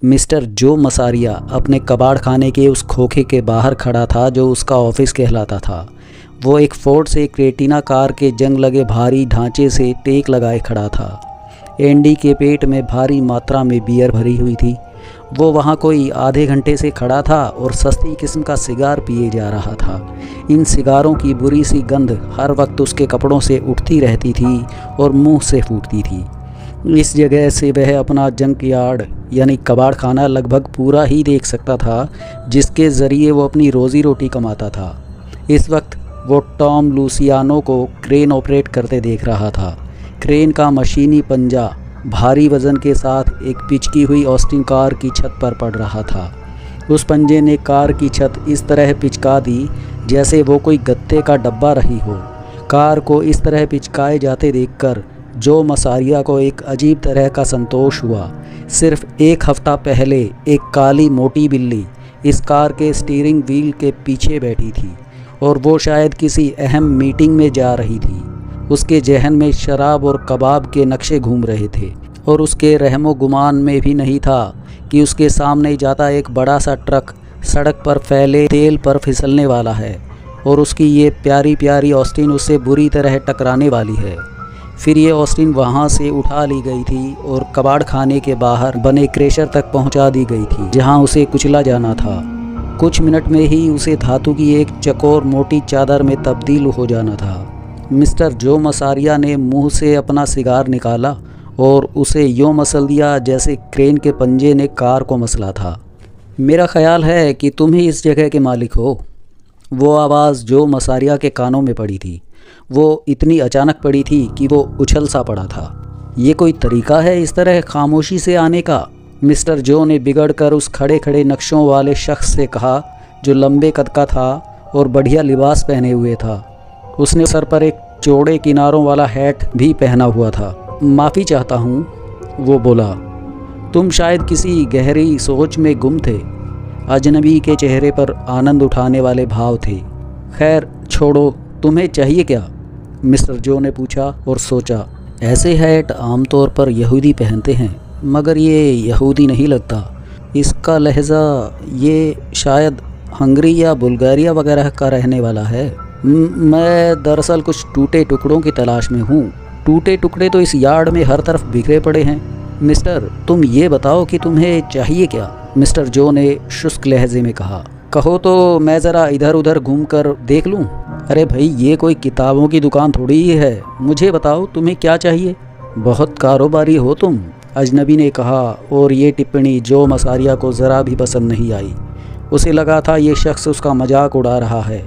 Mister जो मसारिया अपने कबाड़ खाने के उस खोखे के बाहर खड़ा था जो उसका ऑफिस कहलाता था। वो एक फोर्ड से क्रेटिना कार के जंग लगे भारी ढांचे से टेक लगाए खड़ा था। एंडी के पेट में भारी मात्रा में बियर भरी हुई थी। वो वहाँ कोई आधे घंटे से खड़ा था और सस्ती किस्म का सिगार पिए जा रहा था। इन सिगारों की बुरी सी गंध हर वक्त उसके कपड़ों से उठती रहती थी और मुंह से फूटती थी। इस जगह से वह अपना जंक यार्ड यानी कबाड़ खाना लगभग पूरा ही देख सकता था, जिसके ज़रिए वो अपनी रोज़ी रोटी कमाता था। इस वक्त वो टॉम लूसियानो को क्रेन ऑपरेट करते देख रहा था। क्रेन का मशीनी पंजा भारी वज़न के साथ एक पिचकी हुई ऑस्टिन कार की छत पर पड़ रहा था। उस पंजे ने कार की छत इस तरह पिचका दी जैसे वो कोई गत्ते का डब्बा रही हो। कार को इस तरह पिचकाए जाते देखकर जो मसारिया को एक अजीब तरह का संतोष हुआ। सिर्फ एक हफ्ता पहले एक काली मोटी बिल्ली इस कार के स्टीयरिंग व्हील के पीछे बैठी थी और वो शायद किसी अहम मीटिंग में जा रही थी। उसके जहन में शराब और कबाब के नक्शे घूम रहे थे और उसके रहमो गुमान में भी नहीं था कि उसके सामने जाता एक बड़ा सा ट्रक सड़क पर फैले तेल पर फिसलने वाला है और उसकी ये प्यारी प्यारी ऑस्टिन उससे बुरी तरह टकराने वाली है। फिर ये ऑस्टिन वहाँ से उठा ली गई थी और कबाड़ खाने के बाहर बने क्रेशर तक पहुँचा दी गई थी, जहाँ उसे कुचला जाना था। कुछ मिनट में ही उसे धातु की एक चकोर मोटी चादर में तब्दील हो जाना था। मिस्टर जो मसारिया ने मुंह से अपना सिगार निकाला और उसे यूँ मसल दिया जैसे क्रेन के पंजे ने कार को मसला था। मेरा ख्याल है कि तुम ही इस जगह के मालिक हो। वो आवाज़ जो मसारिया के कानों में पड़ी थी वो इतनी अचानक पड़ी थी कि वो उछल सा पड़ा था। ये कोई तरीका है इस तरह खामोशी से आने का? मिस्टर जो ने बिगड़ कर उस खड़े खड़े नक्शों वाले शख्स से कहा, जो लंबे कद का था और बढ़िया लिबास पहने हुए था। उसने सर पर एक चौड़े किनारों वाला हैट भी पहना हुआ था। माफ़ी चाहता हूँ, वो बोला। तुम शायद किसी गहरी सोच में गुम थे। अजनबी के चेहरे पर आनंद उठाने वाले भाव थे। खैर छोड़ो, तुम्हें चाहिए क्या? मिस्टर जो ने पूछा और सोचा। ऐसे हैट आमतौर पर यहूदी पहनते हैं, मगर ये यहूदी नहीं लगता। इसका लहजा ये शायद हंगरी या बुल्गारिया वगैरह का रहने वाला है। मैं दरअसल कुछ टूटे टुकड़ों की तलाश में हूँ। टूटे टुकड़े तो इस यार्ड में हर तरफ बिखरे पड़े हैं। मिस्टर, तुम ये बताओ कि तुम्हें चाहिए क्या? मिस्टर जो ने शुष्क लहजे में कहा। कहो तो मैं ज़रा इधर उधर घूम कर देख लूँ। अरे भाई, ये कोई किताबों की दुकान थोड़ी ही है। मुझे बताओ तुम्हें क्या चाहिए। बहुत कारोबारी हो तुम, अजनबी ने कहा, और ये टिप्पणी जो मसारिया को ज़रा भी पसंद नहीं आई। उसे लगा था ये शख्स उसका मजाक उड़ा रहा है।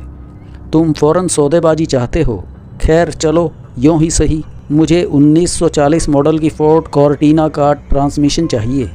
तुम फ़ौरन सौदेबाजी चाहते हो। खैर चलो, यूँ ही सही। मुझे 1940 मॉडल की फोर्ड कॉर्टिना का ट्रांसमिशन चाहिए।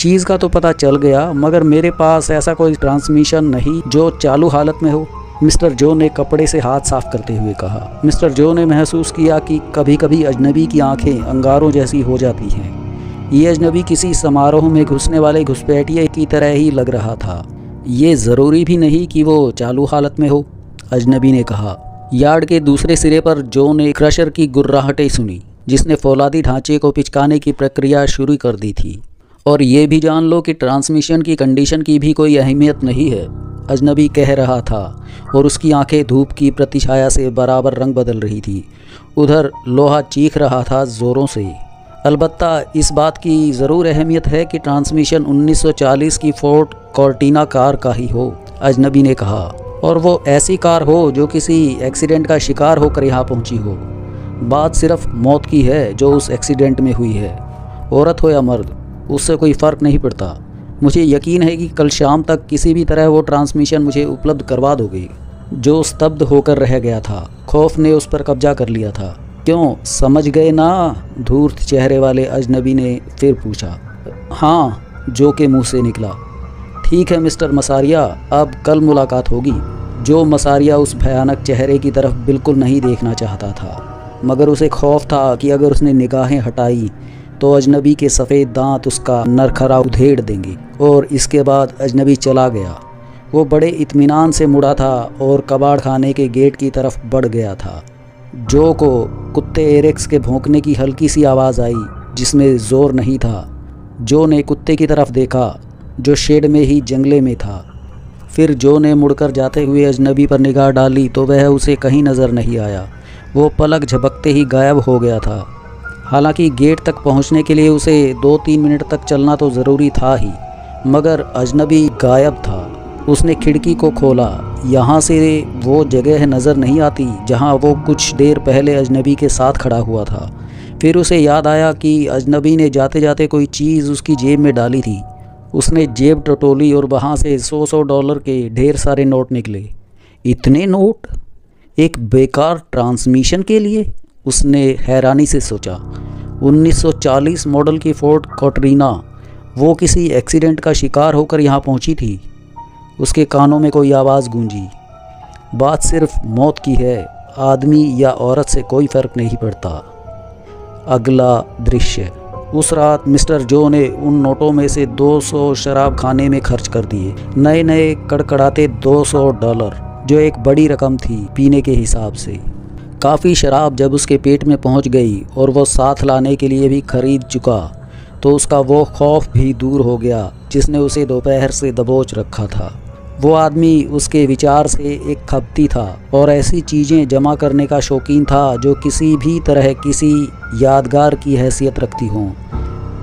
चीज़ का तो पता चल गया, मगर मेरे पास ऐसा कोई ट्रांसमिशन नहीं जो चालू हालत में हो, मिस्टर जो ने कपड़े से हाथ साफ करते हुए कहा। मिस्टर जो ने महसूस किया कि कभी कभी अजनबी की आंखें अंगारों जैसी हो जाती हैं। ये अजनबी किसी समारोह में घुसने वाले घुसपैठिए की तरह ही लग रहा था। ये ज़रूरी भी नहीं कि वो चालू हालत में हो, अजनबी ने कहा। यार्ड के दूसरे सिरे पर जो ने क्रशर की गुर्राहटें सुनी, जिसने फौलादी ढांचे को पिचकाने की प्रक्रिया शुरू कर दी थी। और ये भी जान लो कि ट्रांसमिशन की कंडीशन की भी कोई अहमियत नहीं है, अजनबी कह रहा था, और उसकी आंखें धूप की प्रतिछाया से बराबर रंग बदल रही थी। उधर लोहा चीख रहा था ज़ोरों से। अलबत्ता इस बात की ज़रूर अहमियत है कि ट्रांसमिशन 1940 की फोर्ड कॉर्टिना कार का ही हो, अजनबी ने कहा, और वो ऐसी कार हो जो किसी एक्सीडेंट का शिकार होकर यहाँ पहुँची हो। बात सिर्फ मौत की है जो उस एक्सीडेंट में हुई है। औरत हो या मर्द, उससे कोई फ़र्क नहीं पड़ता। मुझे यकीन है कि कल शाम तक किसी भी तरह वो ट्रांसमिशन मुझे उपलब्ध करवा दोगे। जो स्तब्ध होकर रह गया था, खौफ ने उस पर कब्जा कर लिया था। क्यों, समझ गए ना? धूर्त चेहरे वाले अजनबी ने फिर पूछा। हाँ, जो के मुंह से निकला। ठीक है मिस्टर मसारिया, अब कल मुलाकात होगी। जो मसारिया उस भयानक चेहरे की तरफ बिल्कुल नहीं देखना चाहता था, मगर उसे खौफ था कि अगर उसने निगाहें हटाई तो अजनबी के सफ़ेद दांत उसका नरखरा उधेड़ देंगे। और इसके बाद अजनबी चला गया। वो बड़े इत्मीनान से मुड़ा था और कबाड़ खाने के गेट की तरफ बढ़ गया था। जो को कुत्ते एरेक्स के भौंकने की हल्की सी आवाज़ आई, जिसमें ज़ोर नहीं था। जो ने कुत्ते की तरफ देखा जो शेड में ही जंगले में था। फिर जो ने मुड़कर जाते हुए अजनबी पर निगाह डाली तो वह उसे कहीं नज़र नहीं आया। वो पलक झपकते ही गायब हो गया था। हालांकि गेट तक पहुंचने के लिए उसे 2-3 मिनट तक चलना तो ज़रूरी था ही, मगर अजनबी गायब था। उसने खिड़की को खोला। यहाँ से वो जगह नज़र नहीं आती जहाँ वो कुछ देर पहले अजनबी के साथ खड़ा हुआ था। फिर उसे याद आया कि अजनबी ने जाते जाते कोई चीज़ उसकी जेब में डाली थी। उसने जेब टटोली और वहाँ से $100 के ढेर सारे नोट निकले। इतने नोट एक बेकार ट्रांसमिशन के लिए? उसने हैरानी से सोचा। 1940 मॉडल की फोर्ड कॉटरीना, वो किसी एक्सीडेंट का शिकार होकर यहाँ पहुँची थी। उसके कानों में कोई आवाज़ गूंजी। बात सिर्फ मौत की है, आदमी या औरत से कोई फ़र्क नहीं पड़ता। अगला दृश्य। उस रात मिस्टर जो ने उन नोटों में से 200 शराब खाने में खर्च कर दिए। नए नए कड़कड़ाते $200, जो एक बड़ी रकम थी पीने के हिसाब से। काफ़ी शराब जब उसके पेट में पहुंच गई और वो साथ लाने के लिए भी खरीद चुका तो उसका वो खौफ भी दूर हो गया जिसने उसे दोपहर से दबोच रखा था। वो आदमी उसके विचार से एक खपती था और ऐसी चीज़ें जमा करने का शौकीन था जो किसी भी तरह किसी यादगार की हैसियत रखती हों।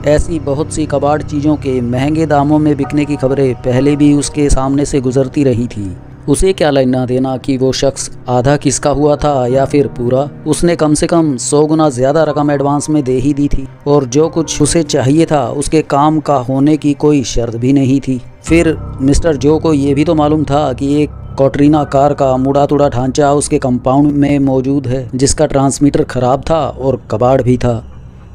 ऐसी बहुत सी कबाड़ चीज़ों के महंगे दामों में बिकने की खबरें पहले भी उसके सामने से गुजरती रही थी। उसे क्या लेना देना कि वो शख्स आधा किसका हुआ था या फिर पूरा। उसने कम से कम 100 गुना ज़्यादा रकम एडवांस में दे ही दी थी और जो कुछ उसे चाहिए था उसके काम का होने की कोई शर्त भी नहीं थी। फिर मिस्टर जो को ये भी तो मालूम था कि एक कॉटरीना कार का मुड़ा तुड़ा ढांचा उसके कंपाउंड में मौजूद है जिसका ट्रांसमीटर ख़राब था और कबाड़ भी था।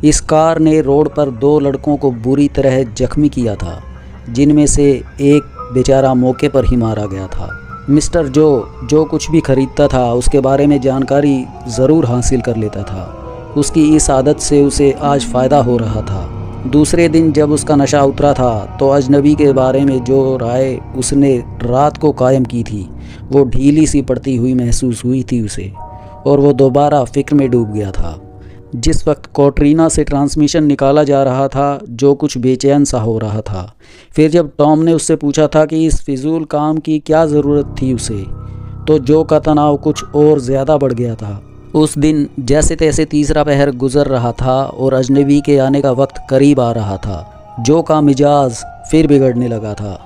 इस कार ने रोड पर 2 लड़कों को बुरी तरह जख्मी किया था, जिनमें से एक बेचारा मौके पर ही मारा गया था। मिस्टर जो कुछ भी खरीदता था उसके बारे में जानकारी ज़रूर हासिल कर लेता था। उसकी इस आदत से उसे आज फ़ायदा हो रहा था। दूसरे दिन जब उसका नशा उतरा था तो अजनबी के बारे में जो राय उसने रात को कायम की थी वो ढीली सी पड़ती हुई महसूस हुई थी उसे, और वो दोबारा फ़िक्र में डूब गया था। जिस वक्त कॉटरीना से ट्रांसमिशन निकाला जा रहा था जो कुछ बेचैन सा हो रहा था। फिर जब टॉम ने उससे पूछा था कि इस फिजूल काम की क्या ज़रूरत थी उसे, तो जो का तनाव कुछ और ज़्यादा बढ़ गया था। उस दिन जैसे तैसे तीसरा पहर गुजर रहा था और अजनबी के आने का वक्त करीब आ रहा था। जो का मिजाज फिर बिगड़ने लगा था।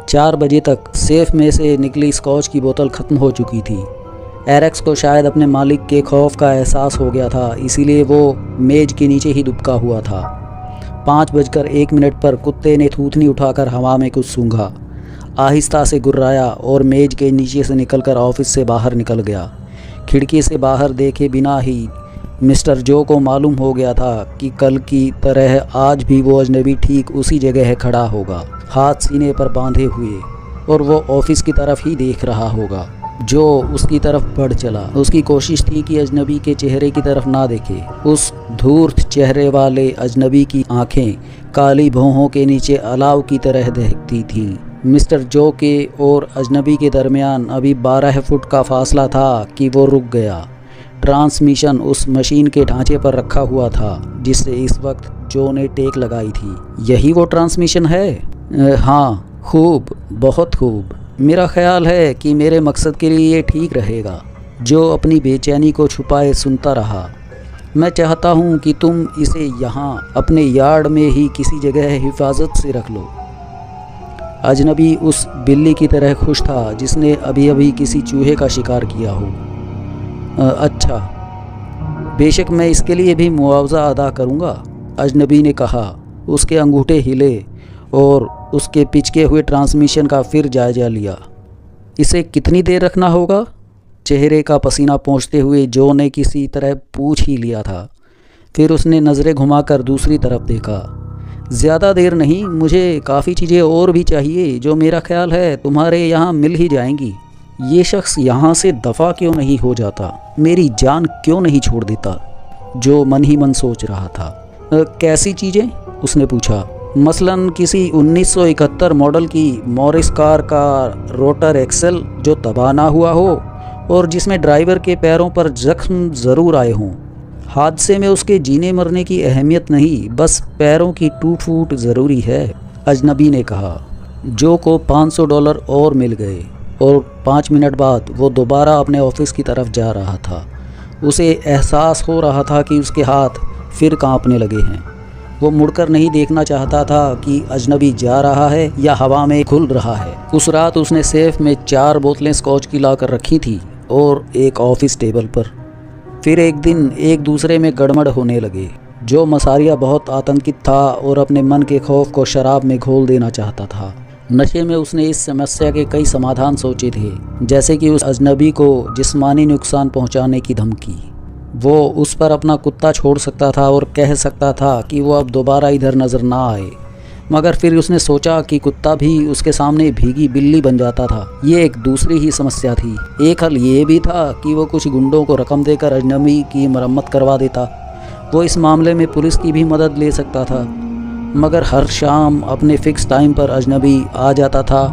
4 बजे तक सेफ में से निकली स्कॉच की बोतल ख़त्म हो चुकी थी। एरेक्स को शायद अपने मालिक के खौफ का एहसास हो गया था, इसीलिए वो मेज के नीचे ही दुबका हुआ था। 5:01 पर कुत्ते ने थूथनी उठाकर हवा में कुछ सूंघा, आहिस्ता से गुर्राया और मेज के नीचे से निकलकर ऑफिस से बाहर निकल गया। खिड़की से बाहर देखे बिना ही मिस्टर जो को मालूम हो गया था कि कल की तरह आज भी वो अजनबी ठीक उसी जगह खड़ा होगा, हाथ सीने पर बांधे हुए, और वो ऑफिस की तरफ ही देख रहा होगा। जो उसकी तरफ बढ़ चला। उसकी कोशिश थी कि अजनबी के चेहरे की तरफ ना देखे। उस धूर्त चेहरे वाले अजनबी की आंखें काली भौहों के नीचे अलाव की तरह दहकती थीं। मिस्टर जो के और अजनबी के दरमियान अभी 12 फुट का फासला था कि वो रुक गया। ट्रांसमिशन उस मशीन के ढांचे पर रखा हुआ था जिससे इस वक्त जो ने टेक लगाई थी। यही वो ट्रांसमिशन है? हाँ, खूब, बहुत खूब। मेरा ख्याल है कि मेरे मकसद के लिए ये ठीक रहेगा। जो अपनी बेचैनी को छुपाए सुनता रहा। मैं चाहता हूँ कि तुम इसे यहाँ अपने यार्ड में ही किसी जगह हिफाजत से रख लो। अजनबी उस बिल्ली की तरह खुश था जिसने अभी अभी किसी चूहे का शिकार किया हो। अच्छा, बेशक मैं इसके लिए भी मुआवजा अदा करूँगा, अजनबी ने कहा। उसके अंगूठे हिले और उसके पिचके हुए ट्रांसमिशन का फिर जायजा लिया। इसे कितनी देर रखना होगा? चेहरे का पसीना पोंछते हुए जो ने किसी तरह पूछ ही लिया था। फिर उसने नज़रें घुमाकर दूसरी तरफ देखा। ज़्यादा देर नहीं, मुझे काफ़ी चीज़ें और भी चाहिए जो मेरा ख्याल है तुम्हारे यहाँ मिल ही जाएंगी। ये शख्स यहाँ से दफ़ा क्यों नहीं हो जाता? मेरी जान क्यों नहीं छोड़ देता? जो मन ही मन सोच रहा था। कैसी चीज़ें? उसने पूछा। मसलन किसी 1971 मॉडल की मॉरिस कार का रोटर एक्सेल जो तबाह ना हुआ हो और जिसमें ड्राइवर के पैरों पर जख्म ज़रूर आए हों। हादसे में उसके जीने मरने की अहमियत नहीं, बस पैरों की टूट फूट ज़रूरी है, अजनबी ने कहा। जो को $500 और मिल गए और 5 मिनट बाद वो दोबारा अपने ऑफिस की तरफ जा रहा था। उसे एहसास हो रहा था कि उसके हाथ फिर कांपने लगे हैं। वो मुड़कर नहीं देखना चाहता था कि अजनबी जा रहा है या हवा में खुल रहा है। उस रात उसने सेफ में 4 बोतलें स्कॉच की ला कर रखी थी और एक ऑफिस टेबल पर। फिर एक दिन एक दूसरे में गड़बड़ होने लगे। जो मसारिया बहुत आतंकित था और अपने मन के खौफ को शराब में घोल देना चाहता था। नशे में उसने इस समस्या के कई समाधान सोचे थे, जैसे कि उस अजनबी को जिस्मानी नुकसान पहुंचाने की धमकी। वो उस पर अपना कुत्ता छोड़ सकता था और कह सकता था कि वो अब दोबारा इधर नज़र ना आए, मगर फिर उसने सोचा कि कुत्ता भी उसके सामने भीगी बिल्ली बन जाता था। ये एक दूसरी ही समस्या थी। एक हल ये भी था कि वो कुछ गुंडों को रकम देकर अजनबी की मरम्मत करवा देता। वो इस मामले में पुलिस की भी मदद ले सकता था, मगर हर शाम अपने फ़िक्स टाइम पर अजनबी आ जाता था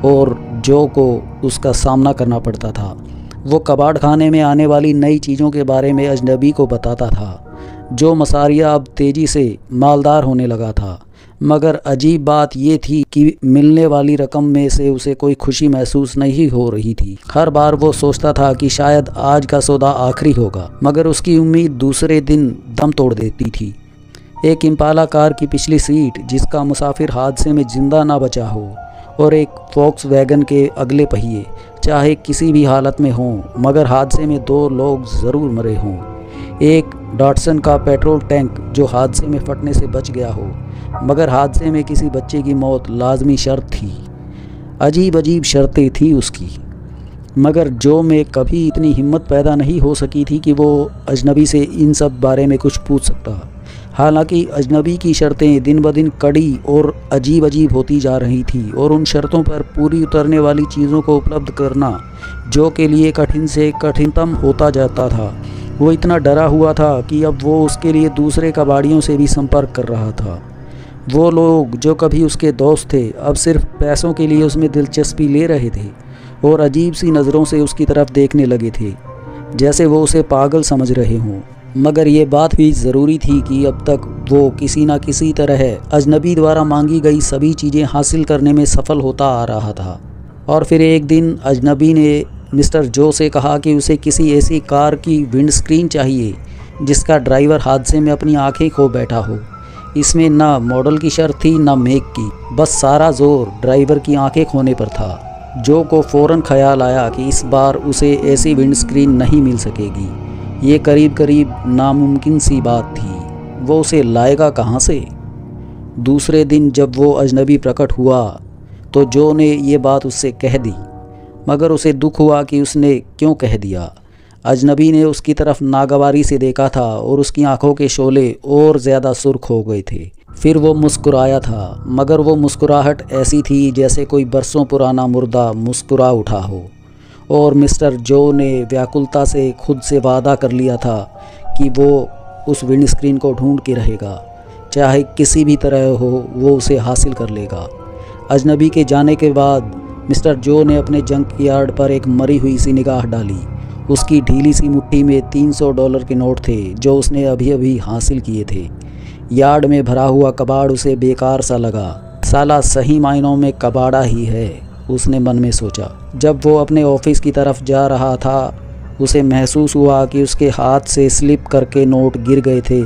और जो को उसका सामना करना पड़ता था। वो कबाड़ खाने में आने वाली नई चीज़ों के बारे में अजनबी को बताता था। जो मसारिया अब तेज़ी से मालदार होने लगा था, मगर अजीब बात ये थी कि मिलने वाली रकम में से उसे कोई खुशी महसूस नहीं हो रही थी। हर बार वो सोचता था कि शायद आज का सौदा आखिरी होगा, मगर उसकी उम्मीद दूसरे दिन दम तोड़ देती थी। एक इम्पाला कार की पिछली सीट जिसका मुसाफिर हादसे में जिंदा ना बचा हो, और एक वैगन के अगले पहिए चाहे किसी भी हालत में हों, मगर हादसे में 2 लोग ज़रूर मरे हों। एक डॉटसन का पेट्रोल टैंक जो हादसे में फटने से बच गया हो, मगर हादसे में किसी बच्चे की मौत लाजमी शर्त थी। अजीब अजीब शर्तें थी उसकी, मगर जो में कभी इतनी हिम्मत पैदा नहीं हो सकी थी कि वो अजनबी से इन सब बारे में कुछ पूछ सकता। हालांकि अजनबी की शर्तें दिन ब दिन कड़ी और अजीब अजीब होती जा रही थी, और उन शर्तों पर पूरी उतरने वाली चीज़ों को उपलब्ध करना जो के लिए कठिन से कठिनतम होता जाता था। वो इतना डरा हुआ था कि अब वो उसके लिए दूसरे कबाड़ियों से भी संपर्क कर रहा था। वो लोग जो कभी उसके दोस्त थे अब सिर्फ पैसों के लिए उसमें दिलचस्पी ले रहे थे और अजीब सी नज़रों से उसकी तरफ देखने लगे थे, जैसे वो उसे पागल समझ रहे हों। मगर ये बात भी ज़रूरी थी कि अब तक वो किसी न किसी तरह अजनबी द्वारा मांगी गई सभी चीज़ें हासिल करने में सफल होता आ रहा था। और फिर एक दिन अजनबी ने मिस्टर जो से कहा कि उसे किसी ऐसी कार की विंडस्क्रीन चाहिए जिसका ड्राइवर हादसे में अपनी आंखें खो बैठा हो। इसमें ना मॉडल की शर्त थी ना मेक की, बस सारा जोर ड्राइवर की आंखें खोने पर था। जो को फ़ौरन ख्याल आया कि इस बार उसे ऐसी विंडस्क्रीन नहीं मिल सकेगी। ये करीब करीब नामुमकिन सी बात थी। वो उसे लाएगा कहाँ से? दूसरे दिन जब वो अजनबी प्रकट हुआ तो जो ने ये बात उससे कह दी, मगर उसे दुख हुआ कि उसने क्यों कह दिया। अजनबी ने उसकी तरफ नागवारी से देखा था और उसकी आंखों के शोले और ज़्यादा सुर्ख हो गए थे। फिर वो मुस्कुराया था, मगर वो मुस्कुराहट ऐसी थी जैसे कोई बरसों पुराना मुर्दा मुस्कुरा उठा हो। और मिस्टर जो ने व्याकुलता से खुद से वादा कर लिया था कि वो उस विंडस्क्रीन को ढूंढ के रहेगा, चाहे किसी भी तरह हो वो उसे हासिल कर लेगा। अजनबी के जाने के बाद मिस्टर जो ने अपने जंक यार्ड पर एक मरी हुई सी निगाह डाली। उसकी ढीली सी मुट्ठी में $300 के नोट थे जो उसने अभी अभी हासिल किए थे। यार्ड में भरा हुआ कबाड़ उसे बेकार सा लगा। साला सही मायनों में कबाड़ा ही है, उसने मन में सोचा। जब वो अपने ऑफिस की तरफ जा रहा था उसे महसूस हुआ कि उसके हाथ से स्लिप करके नोट गिर गए थे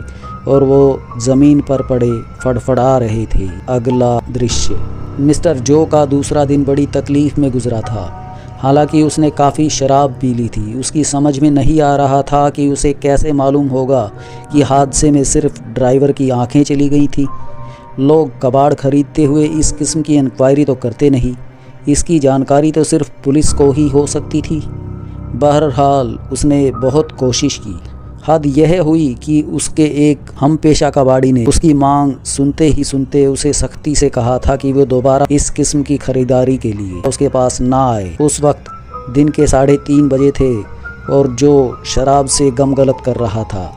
और वो ज़मीन पर पड़े फड़फड़ा रहे थे। अगला दृश्य। मिस्टर जो का दूसरा दिन बड़ी तकलीफ़ में गुजरा था। हालांकि उसने काफ़ी शराब पी ली थी। उसकी समझ में नहीं आ रहा था कि उसे कैसे मालूम होगा कि हादसे में सिर्फ ड्राइवर की आंखें चली गई थी। लोग कबाड़ खरीदते हुए इस किस्म की इंक्वायरी तो करते नहीं। इसकी जानकारी तो सिर्फ पुलिस को ही हो सकती थी। बहरहाल उसने बहुत कोशिश की। हद यह हुई कि उसके एक हम पेशा कबाड़ी ने उसकी मांग सुनते ही सुनते उसे सख्ती से कहा था कि वो दोबारा इस किस्म की खरीदारी के लिए उसके पास ना आए। उस वक्त दिन के 3:30 बजे थे और जो शराब से गमगलत कर रहा था।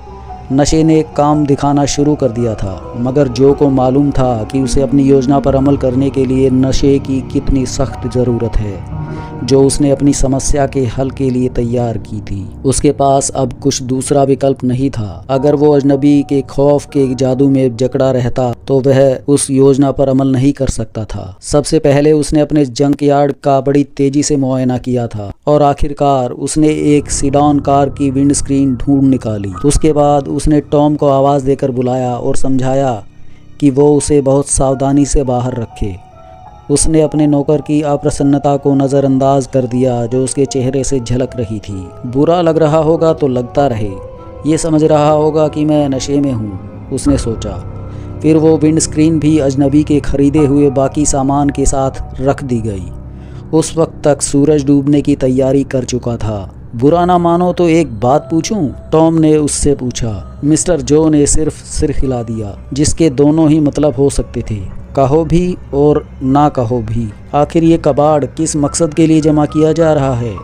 नशे ने काम दिखाना शुरू कर दिया था, मगर जो को मालूम था कि उसे अपनी योजना पर अमल करने के लिए नशे की कितनी सख्त ज़रूरत है। जो उसने अपनी समस्या के हल के लिए तैयार की थी। उसके पास अब कुछ दूसरा विकल्प नहीं था। अगर वो अजनबी के खौफ के जादू में जकड़ा रहता तो वह उस योजना पर अमल नहीं कर सकता था। सबसे पहले उसने अपने जंक यार्ड का बड़ी तेजी से मुआयना किया था और आखिरकार उसने एक सीडॉन कार की विंड स्क्रीन ढूंढ निकाली। उसके बाद उसने टॉम को आवाज़ देकर बुलाया और समझाया कि वो उसे बहुत सावधानी से बाहर रखे। उसने अपने नौकर की अप्रसन्नता को नज़रअंदाज कर दिया जो उसके चेहरे से झलक रही थी। बुरा लग रहा होगा तो लगता रहे, ये समझ रहा होगा कि मैं नशे में हूँ, उसने सोचा। फिर वो विंड स्क्रीन भी अजनबी के खरीदे हुए बाकी सामान के साथ रख दी गई। उस वक्त तक सूरज डूबने की तैयारी कर चुका था। बुरा ना मानो तो एक बात पूछूं? टॉम ने उससे पूछा। मिस्टर जो ने सिर्फ सिर हिला दिया, जिसके दोनों ही मतलब हो सकते थे, कहो भी और ना कहो भी। आखिर ये कबाड़ किस मकसद के लिए जमा किया जा रहा है?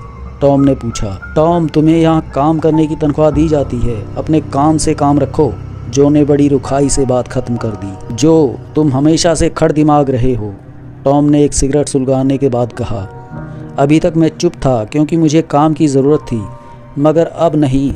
टॉम ने पूछा। टॉम, तुम्हें यहाँ काम करने की तनख्वाह दी जाती है, अपने काम से काम रखो। जो ने बड़ी रुखाई से बात खत्म कर दी। जो, तुम हमेशा से खड़ दिमाग रहे हो, टॉम ने एक सिगरेट सुलगाने के बाद कहा। अभी तक मैं चुप था क्योंकि मुझे काम की ज़रूरत थी, मगर अब नहीं।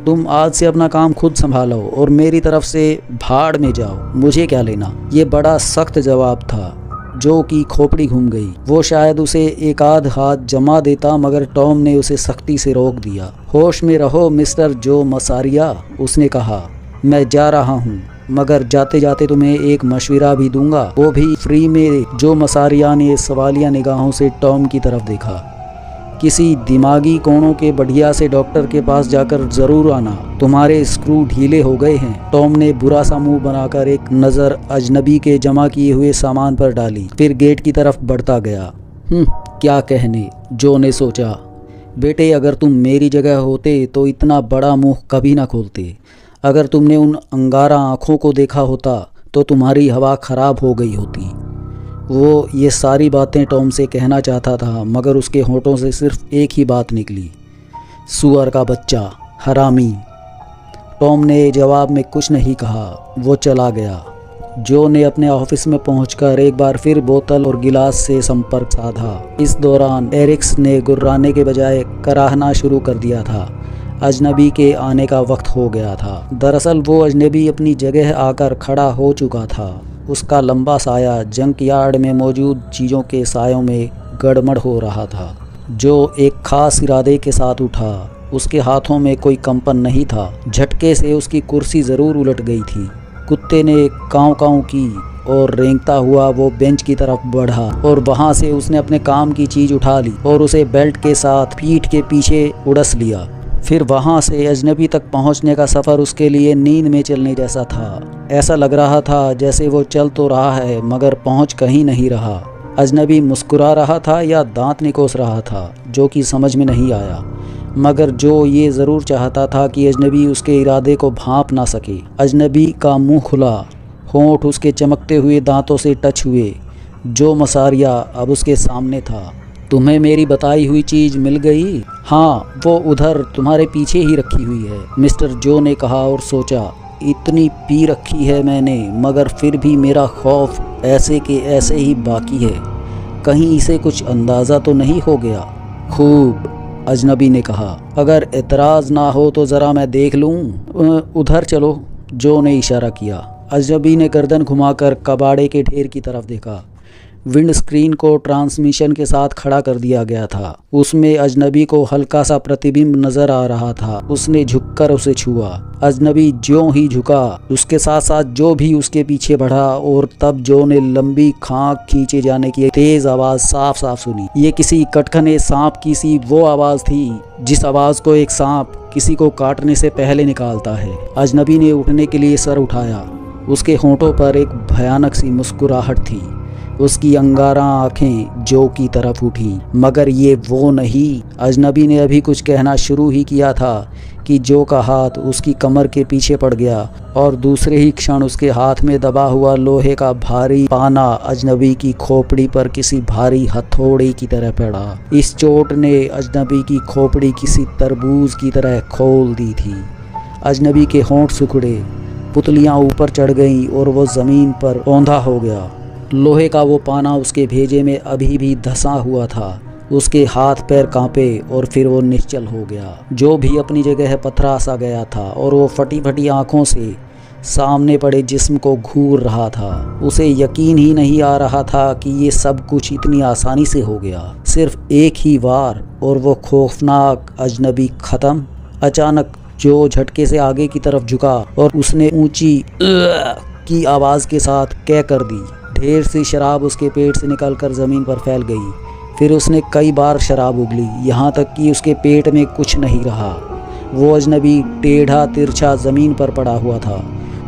तुम आज से अपना काम खुद संभालो और मेरी तरफ से भाड़ में जाओ, मुझे क्या लेना। ये बड़ा सख्त जवाब था। जो की खोपड़ी घूम गई। वो शायद उसे एक आध हाथ जमा देता, मगर टॉम ने उसे सख्ती से रोक दिया। होश में रहो मिस्टर जो मसारिया, उसने कहा। मैं जा रहा हूँ, मगर जाते जाते तुम्हें एक मशवरा भी दूंगा, वो भी फ्री में। जो मसारिया ने सवालिया निगाहों से टॉम की तरफ देखा। किसी दिमागी कोणों के बढ़िया से डॉक्टर के पास जाकर जरूर आना, तुम्हारे स्क्रू ढीले हो गए हैं। टॉम ने बुरा सा मुंह बनाकर एक नज़र अजनबी के जमा किए हुए सामान पर डाली, फिर गेट की तरफ बढ़ता गया। क्या कहने, जो ने सोचा। बेटे, अगर तुम मेरी जगह होते तो इतना बड़ा मुंह कभी ना खोलते। अगर तुमने उन अंगारा आँखों को देखा होता तो तुम्हारी हवा खराब हो गई होती। वो ये सारी बातें टॉम से कहना चाहता था, मगर उसके होठों से सिर्फ एक ही बात निकली, सुअर का बच्चा, हरामी। टॉम ने जवाब में कुछ नहीं कहा, वो चला गया। जो ने अपने ऑफिस में पहुंचकर एक बार फिर बोतल और गिलास से संपर्क साधा। इस दौरान एरिक्स ने गुर्राने के बजाय कराहना शुरू कर दिया था। अजनबी के आने का वक्त हो गया था। दरअसल वो अजनबी अपनी जगह आकर खड़ा हो चुका था। उसका लंबा साया जंक यार्ड में मौजूद चीज़ों के सायों में गड़मड़ हो रहा था। जो एक खास इरादे के साथ उठा। उसके हाथों में कोई कंपन नहीं था। झटके से उसकी कुर्सी ज़रूर उलट गई थी। कुत्ते ने काँव काँव की और रेंगता हुआ वो बेंच की तरफ बढ़ा और वहाँ से उसने अपने काम की चीज़ उठा ली और उसे बेल्ट के साथ पीठ के पीछे उड़स लिया। फिर वहाँ से अजनबी तक पहुँचने का सफ़र उसके लिए नींद में चलने जैसा था। ऐसा लग रहा था जैसे वो चल तो रहा है, मगर पहुँच कहीं नहीं रहा। अजनबी मुस्कुरा रहा था या दांत निकोस रहा था, जो कि समझ में नहीं आया, मगर जो ये ज़रूर चाहता था कि अजनबी उसके इरादे को भांप ना सके। अजनबी का मुँह खुला, होंठ उसके चमकते हुए दांतों से टच हुए। जो मसारिया अब उसके सामने था। तुम्हें मेरी बताई हुई चीज़ मिल गई? हाँ, वो उधर तुम्हारे पीछे ही रखी हुई है, मिस्टर जो ने कहा और सोचा, इतनी पी रखी है मैंने, मगर फिर भी मेरा खौफ ऐसे के ऐसे ही बाकी है। कहीं इसे कुछ अंदाज़ा तो नहीं हो गया? खूब, अजनबी ने कहा। अगर एतराज़ ना हो तो ज़रा मैं देख लूँ। उधर चलो, जो ने इशारा किया। अजनबी ने गर्दन घुमाकर कबाड़े के ढेर की तरफ देखा। विंड स्क्रीन को ट्रांसमिशन के साथ खड़ा कर दिया गया था। उसमें अजनबी को हल्का सा प्रतिबिंब नजर आ रहा था। उसने झुककर उसे छुआ। अजनबी ज्यों ही झुका, उसके साथ साथ जो भी उसके पीछे बढ़ा, और तब जो ने लंबी खांक खींचे जाने की तेज आवाज़ साफ साफ सुनी। ये किसी कटखने सांप की सी वो आवाज़ थी जिस आवाज़ को एक सांप किसी को काटने से पहले निकालता है। अजनबी ने उठने के लिए सर उठाया। उसके होंठों पर एक भयानक सी मुस्कुराहट थी। उसकी अंगारा आंखें जो की तरफ उठी, मगर ये वो नहीं। अजनबी ने अभी कुछ कहना शुरू ही किया था कि जो का हाथ उसकी कमर के पीछे पड़ गया और दूसरे ही क्षण उसके हाथ में दबा हुआ लोहे का भारी पाना अजनबी की खोपड़ी पर किसी भारी हथौड़े की तरह पड़ा। इस चोट ने अजनबी की खोपड़ी किसी तरबूज की तरह खोल दी थी। अजनबी के होंठ सिकुड़े, पुतलियां ऊपर चढ़ गईं और वो ज़मीन पर औंधा हो गया। लोहे का वो पाना उसके भेजे में अभी भी धंसा हुआ था। उसके हाथ पैर कांपे और फिर वो निश्चल हो गया। जो भी अपनी जगह पथरा सा गया था और वो फटी फटी आंखों से सामने पड़े जिस्म को घूर रहा था। उसे यकीन ही नहीं आ रहा था कि ये सब कुछ इतनी आसानी से हो गया, सिर्फ एक ही वार और वो खौफनाक अजनबी खत्म। अचानक जो झटके से आगे की तरफ झुका और उसने ऊंची की आवाज़ के साथ कह कर दी। ढेर सी शराब उसके पेट से निकलकर ज़मीन पर फैल गई। फिर उसने कई बार शराब उगली, यहाँ तक कि उसके पेट में कुछ नहीं रहा। वो अजनबी टेढ़ा तिरछा ज़मीन पर पड़ा हुआ था।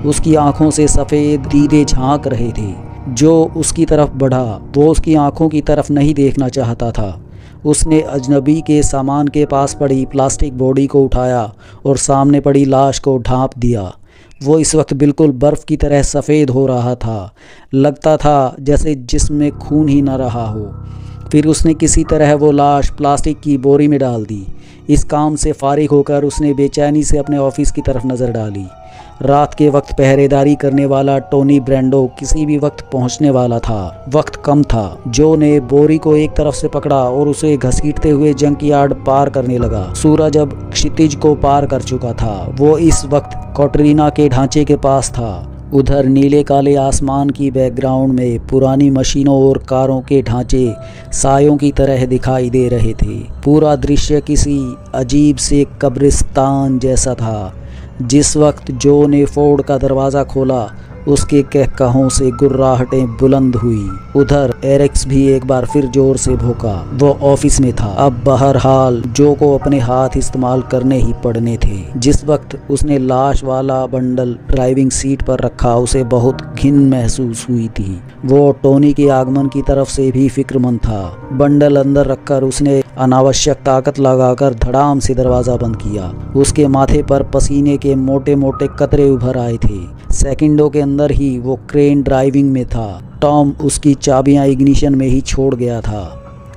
उसकी आंखों से सफ़ेद दीदे झांक रहे थे। जो उसकी तरफ बढ़ा वो उसकी आंखों की तरफ नहीं देखना चाहता था। उसने अजनबी के सामान के पास पड़ी प्लास्टिक बॉडी को उठाया और सामने पड़ी लाश को ढांप दिया। वो इस वक्त बिल्कुल बर्फ़ की तरह सफ़ेद हो रहा था। लगता था जैसे जिस्म में खून ही न रहा हो। फिर उसने किसी तरह वो लाश प्लास्टिक की बोरी में डाल दी। इस काम से फारिग होकर उसने बेचैनी से अपने ऑफिस की तरफ नज़र डाली। रात के वक्त पहरेदारी करने वाला टोनी ब्रेंडो किसी भी वक्त पहुंचने वाला था। वक्त कम था। जो ने बोरी को एक तरफ से पकड़ा और उसे घसीटते हुए जंक यार्ड पार करने लगा। सूरज अब क्षितिज को पार कर चुका था। वो इस वक्त कटरीना के ढांचे के पास था। उधर नीले काले आसमान की बैकग्राउंड में पुरानी मशीनों और कारों के ढांचे सायों की तरह दिखाई दे रहे थे। पूरा दृश्य किसी अजीब से कब्रिस्तान जैसा था। जिस वक्त जो ने फोर्ड का दरवाज़ा खोला उसके कहकहों से गुर्राहटें बुलंद हुई। उधर एरेक्स भी एक बार फिर जोर से भौंका। वो ऑफिस में था। अब बहरहाल जो को अपने हाथ इस्तेमाल करने ही पड़ने थे। जिस वक्त उसने लाश वाला बंडल ड्राइविंग सीट पर रखा उसे बहुत घिन महसूस हुई थी। वो टोनी के आगमन की तरफ से भी फिक्रमंद था। बंडल अंदर रखकर उसने अनावश्यक ताकत लगाकर धड़ाम से दरवाज़ा बंद किया। उसके माथे पर पसीने के मोटे मोटे कतरे उभर आए थे। सेकंडों के अंदर ही वो क्रेन ड्राइविंग में था। टॉम उसकी चाबियां इग्निशन में ही छोड़ गया था।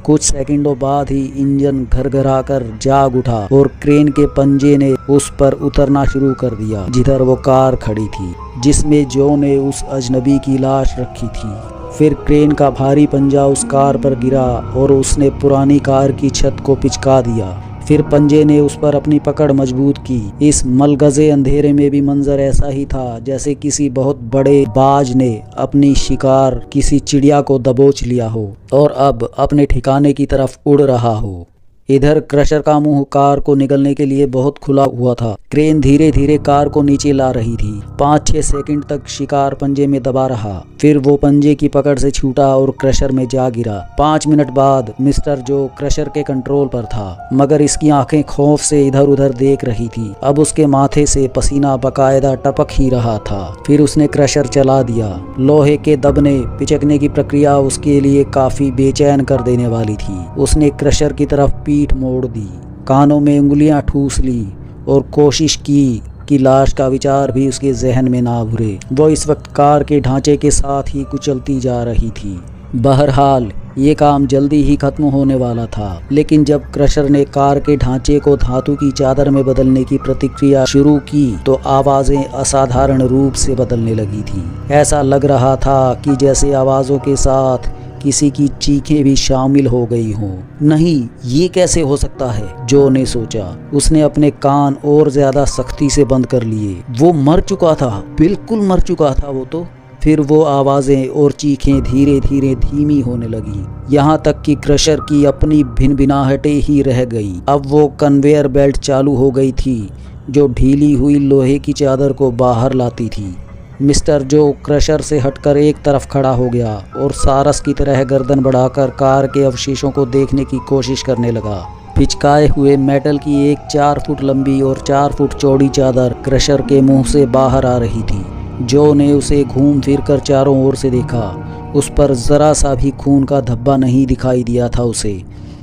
कुछ सेकंडों बाद ही इंजन घरघराकर जाग उठा और क्रेन के पंजे ने उस पर उतरना शुरू कर दिया जिधर वो कार खड़ी थी जिसमें जो ने उस अजनबी की लाश रखी थी। फिर क्रेन का भारी पंजा उस कार पर गिरा और उसने पुरानी कार की छत को पिचका दिया। फिर पंजे ने उस पर अपनी पकड़ मजबूत की। इस मलगजे अंधेरे में भी मंजर ऐसा ही था जैसे किसी बहुत बड़े बाज ने अपनी शिकार किसी चिड़िया को दबोच लिया हो और अब अपने ठिकाने की तरफ उड़ रहा हो। इधर क्रशर का मुंह कार को निगलने के लिए बहुत खुला हुआ था। क्रेन धीरे धीरे कार को नीचे ला रही थी। 5-6 सेकंड तक शिकार पंजे में दबा रहा। फिर वो पंजे की पकड़ से छूटा और क्रशर में जा गिरा। 5 मिनट बाद मिस्टर जो क्रशर के कंट्रोल पर था मगर इसकी आंखें खौफ से इधर उधर देख रही थी। अब उसके माथे से पसीना बकायदा टपक ही रहा था। फिर उसने क्रशर चला दिया। लोहे के दबने पिचकने की प्रक्रिया उसके लिए काफी बेचैन कर देने वाली थी। उसने क्रशर की तरफ पीठ मोड़ दी, कानों में उंगलियां ठूस ली और कोशिश की कि लाश का विचार भी उसके जहन में ना भुरे। वो इस वक्त कार के ढांचे के साथ ही कुचलती जा रही थी। बहरहाल ये काम जल्दी ही खत्म होने वाला था। लेकिन जब क्रशर ने कार के ढांचे को धातु की चादर में बदलने की प्रतिक्रिया शुरू की तो आवाजें असाधारण रूप से बदलने लगी थी। ऐसा लग रहा था कि जैसे आवाजों के साथ किसी की चीखें भी शामिल हो गई हों। नहीं, ये कैसे हो सकता है, जो ने सोचा। उसने अपने कान और ज्यादा सख्ती से बंद कर लिए। वो मर चुका था, बिल्कुल मर चुका था वो तो। फिर वो आवाजें और चीखें धीरे धीरे धीमी होने लगी, यहाँ तक कि क्रशर की अपनी भिनभिनाहटें ही रह गई। अब वो कन्वेयर बेल्ट चालू हो गई थी जो ढीली हुई लोहे की चादर को बाहर लाती थी। मिस्टर जो क्रशर से हटकर एक तरफ खड़ा हो गया और सारस की तरह गर्दन बढ़ाकर कार के अवशेषों को देखने की कोशिश करने लगा। पिचकाए हुए मेटल की एक 4 फुट लंबी और 4 फुट चौड़ी चादर क्रशर के मुंह से बाहर आ रही थी। जो ने उसे घूम फिर कर चारों ओर से देखा। उस पर जरा सा भी खून का धब्बा नहीं दिखाई दिया था उसे।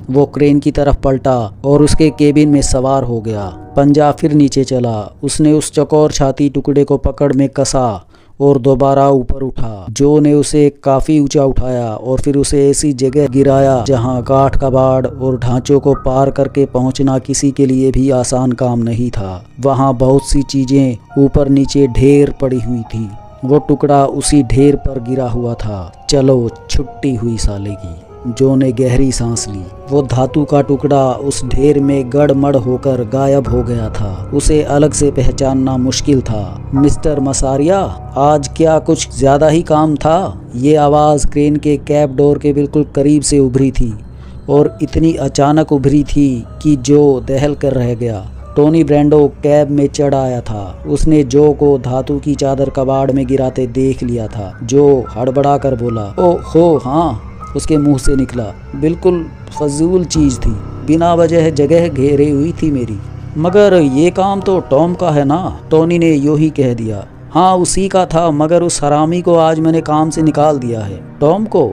वो क्रेन की तरफ पलटा और उसके केबिन में सवार हो गया। पंजा फिर नीचे चला। उसने उस चौकोर छाती टुकड़े को पकड़ में कसा और दोबारा ऊपर उठा। जो ने उसे काफी ऊंचा उठाया और फिर उसे ऐसी जगह गिराया जहां काठ कबाड़ और ढांचों को पार करके पहुंचना किसी के लिए भी आसान काम नहीं था। वहां बहुत सी चीजें ऊपर नीचे ढेर पड़ी हुई थी। वो टुकड़ा उसी ढेर पर गिरा हुआ था। चलो, छुट्टी हुई साले की। जो ने गहरी सांस ली। वो धातु का टुकड़ा उस ढेर में गड़मड़ होकर गायब हो गया था। उसे अलग से पहचानना मुश्किल था। मिस्टर मसारिया, आज क्या कुछ ज्यादा ही काम था? ये आवाज़ क्रेन के कैब डोर के बिल्कुल करीब से उभरी थी और इतनी अचानक उभरी थी कि जो दहल कर रह गया। टोनी ब्रैंडो कैब में चढ़ आया था। उसने जो को धातु की चादर कबाड़ में गिराते देख लिया था। जो हड़बड़ा कर बोला, ओ हो हाँ, उसके मुंह से निकला। बिल्कुल फजूल चीज़ थी, बिना वजह जगह घेरे हुई थी मेरी। मगर ये काम तो टॉम का है ना? टोनी ने यूं ही कह दिया। हाँ उसी का था, मगर उस हरामी को आज मैंने काम से निकाल दिया है। टॉम को?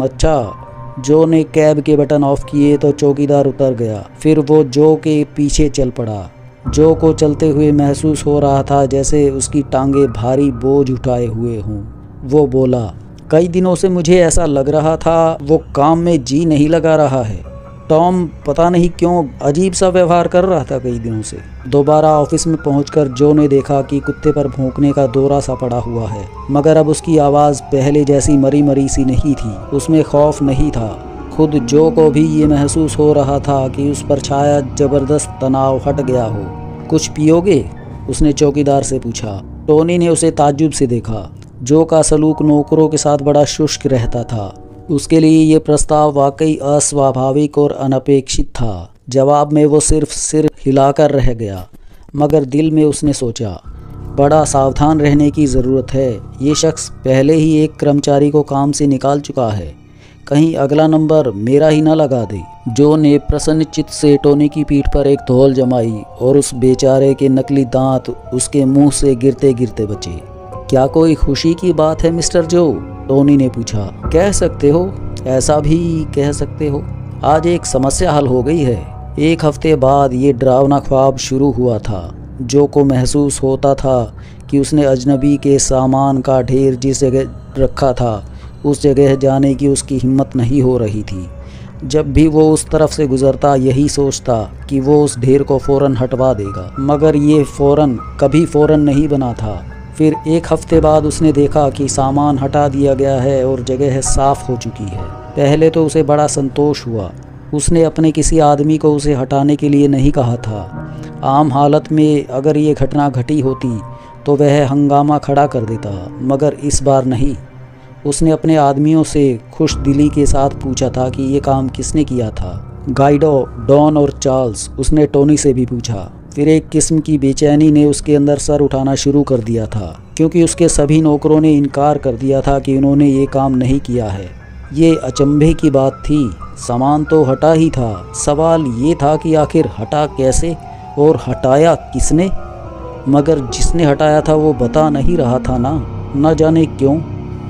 अच्छा। जो ने कैब के बटन ऑफ किए तो चौकीदार उतर गया। फिर वो जो के पीछे चल पड़ा। जो को चलते हुए महसूस हो रहा था जैसे उसकी टांगे भारी बोझ उठाए हुए हों। वो बोला, कई दिनों से मुझे ऐसा लग रहा था वो काम में जी नहीं लगा रहा है। टॉम पता नहीं क्यों अजीब सा व्यवहार कर रहा था कई दिनों से। दोबारा ऑफिस में पहुंचकर जो ने देखा कि कुत्ते पर भौंकने का दौरा सा पड़ा हुआ है, मगर अब उसकी आवाज़ पहले जैसी मरी मरी सी नहीं थी। उसमें खौफ नहीं था। खुद जो को भी ये महसूस हो रहा था कि उस पर छाया जबरदस्त तनाव हट गया हो। कुछ पियोगे? उसने चौकीदार से पूछा। टोनी ने उसे ताज्जुब से देखा। जो का सलूक नौकरों के साथ बड़ा शुष्क रहता था। उसके लिए ये प्रस्ताव वाकई अस्वाभाविक और अनपेक्षित था। जवाब में वो सिर्फ सिर हिलाकर रह गया, मगर दिल में उसने सोचा, बड़ा सावधान रहने की ज़रूरत है। ये शख्स पहले ही एक कर्मचारी को काम से निकाल चुका है, कहीं अगला नंबर मेरा ही न लगा दे। जो ने प्रसन्नचित्त से टोनी की पीठ पर एक धौल जमाई और उस बेचारे के नकली दांत उसके मुंह से गिरते गिरते बचे। क्या कोई खुशी की बात है मिस्टर जो? टोनी ने पूछा। कह सकते हो, ऐसा भी कह सकते हो। आज एक समस्या हल हो गई है। एक हफ्ते बाद ये डरावना ख्वाब शुरू हुआ था। जो को महसूस होता था कि उसने अजनबी के सामान का ढेर जिस जगह रखा था उस जगह जाने की उसकी हिम्मत नहीं हो रही थी। जब भी वो उस तरफ से गुजरता यही सोचता कि वो उस ढेर को फ़ौरन हटवा देगा, मगर ये कभी फ़ौरन नहीं बना था। फिर एक हफ्ते बाद उसने देखा कि सामान हटा दिया गया है और जगह साफ़ हो चुकी है। पहले तो उसे बड़ा संतोष हुआ। उसने अपने किसी आदमी को उसे हटाने के लिए नहीं कहा था। आम हालत में अगर ये घटना घटी होती तो वह हंगामा खड़ा कर देता, मगर इस बार नहीं। उसने अपने आदमियों से खुश दिली के साथ पूछा था कि ये काम किसने किया था। गाइडो, डॉन और चार्ल्स, उसने टोनी से भी पूछा। फिर एक किस्म की बेचैनी ने उसके अंदर सर उठाना शुरू कर दिया था, क्योंकि उसके सभी नौकरों ने इनकार कर दिया था कि उन्होंने ये काम नहीं किया है। ये अचंभे की बात थी। सामान तो हटा ही था, सवाल ये था कि आखिर हटा कैसे और हटाया किसने। मगर जिसने हटाया था वो बता नहीं रहा था ना। न जाने क्यों,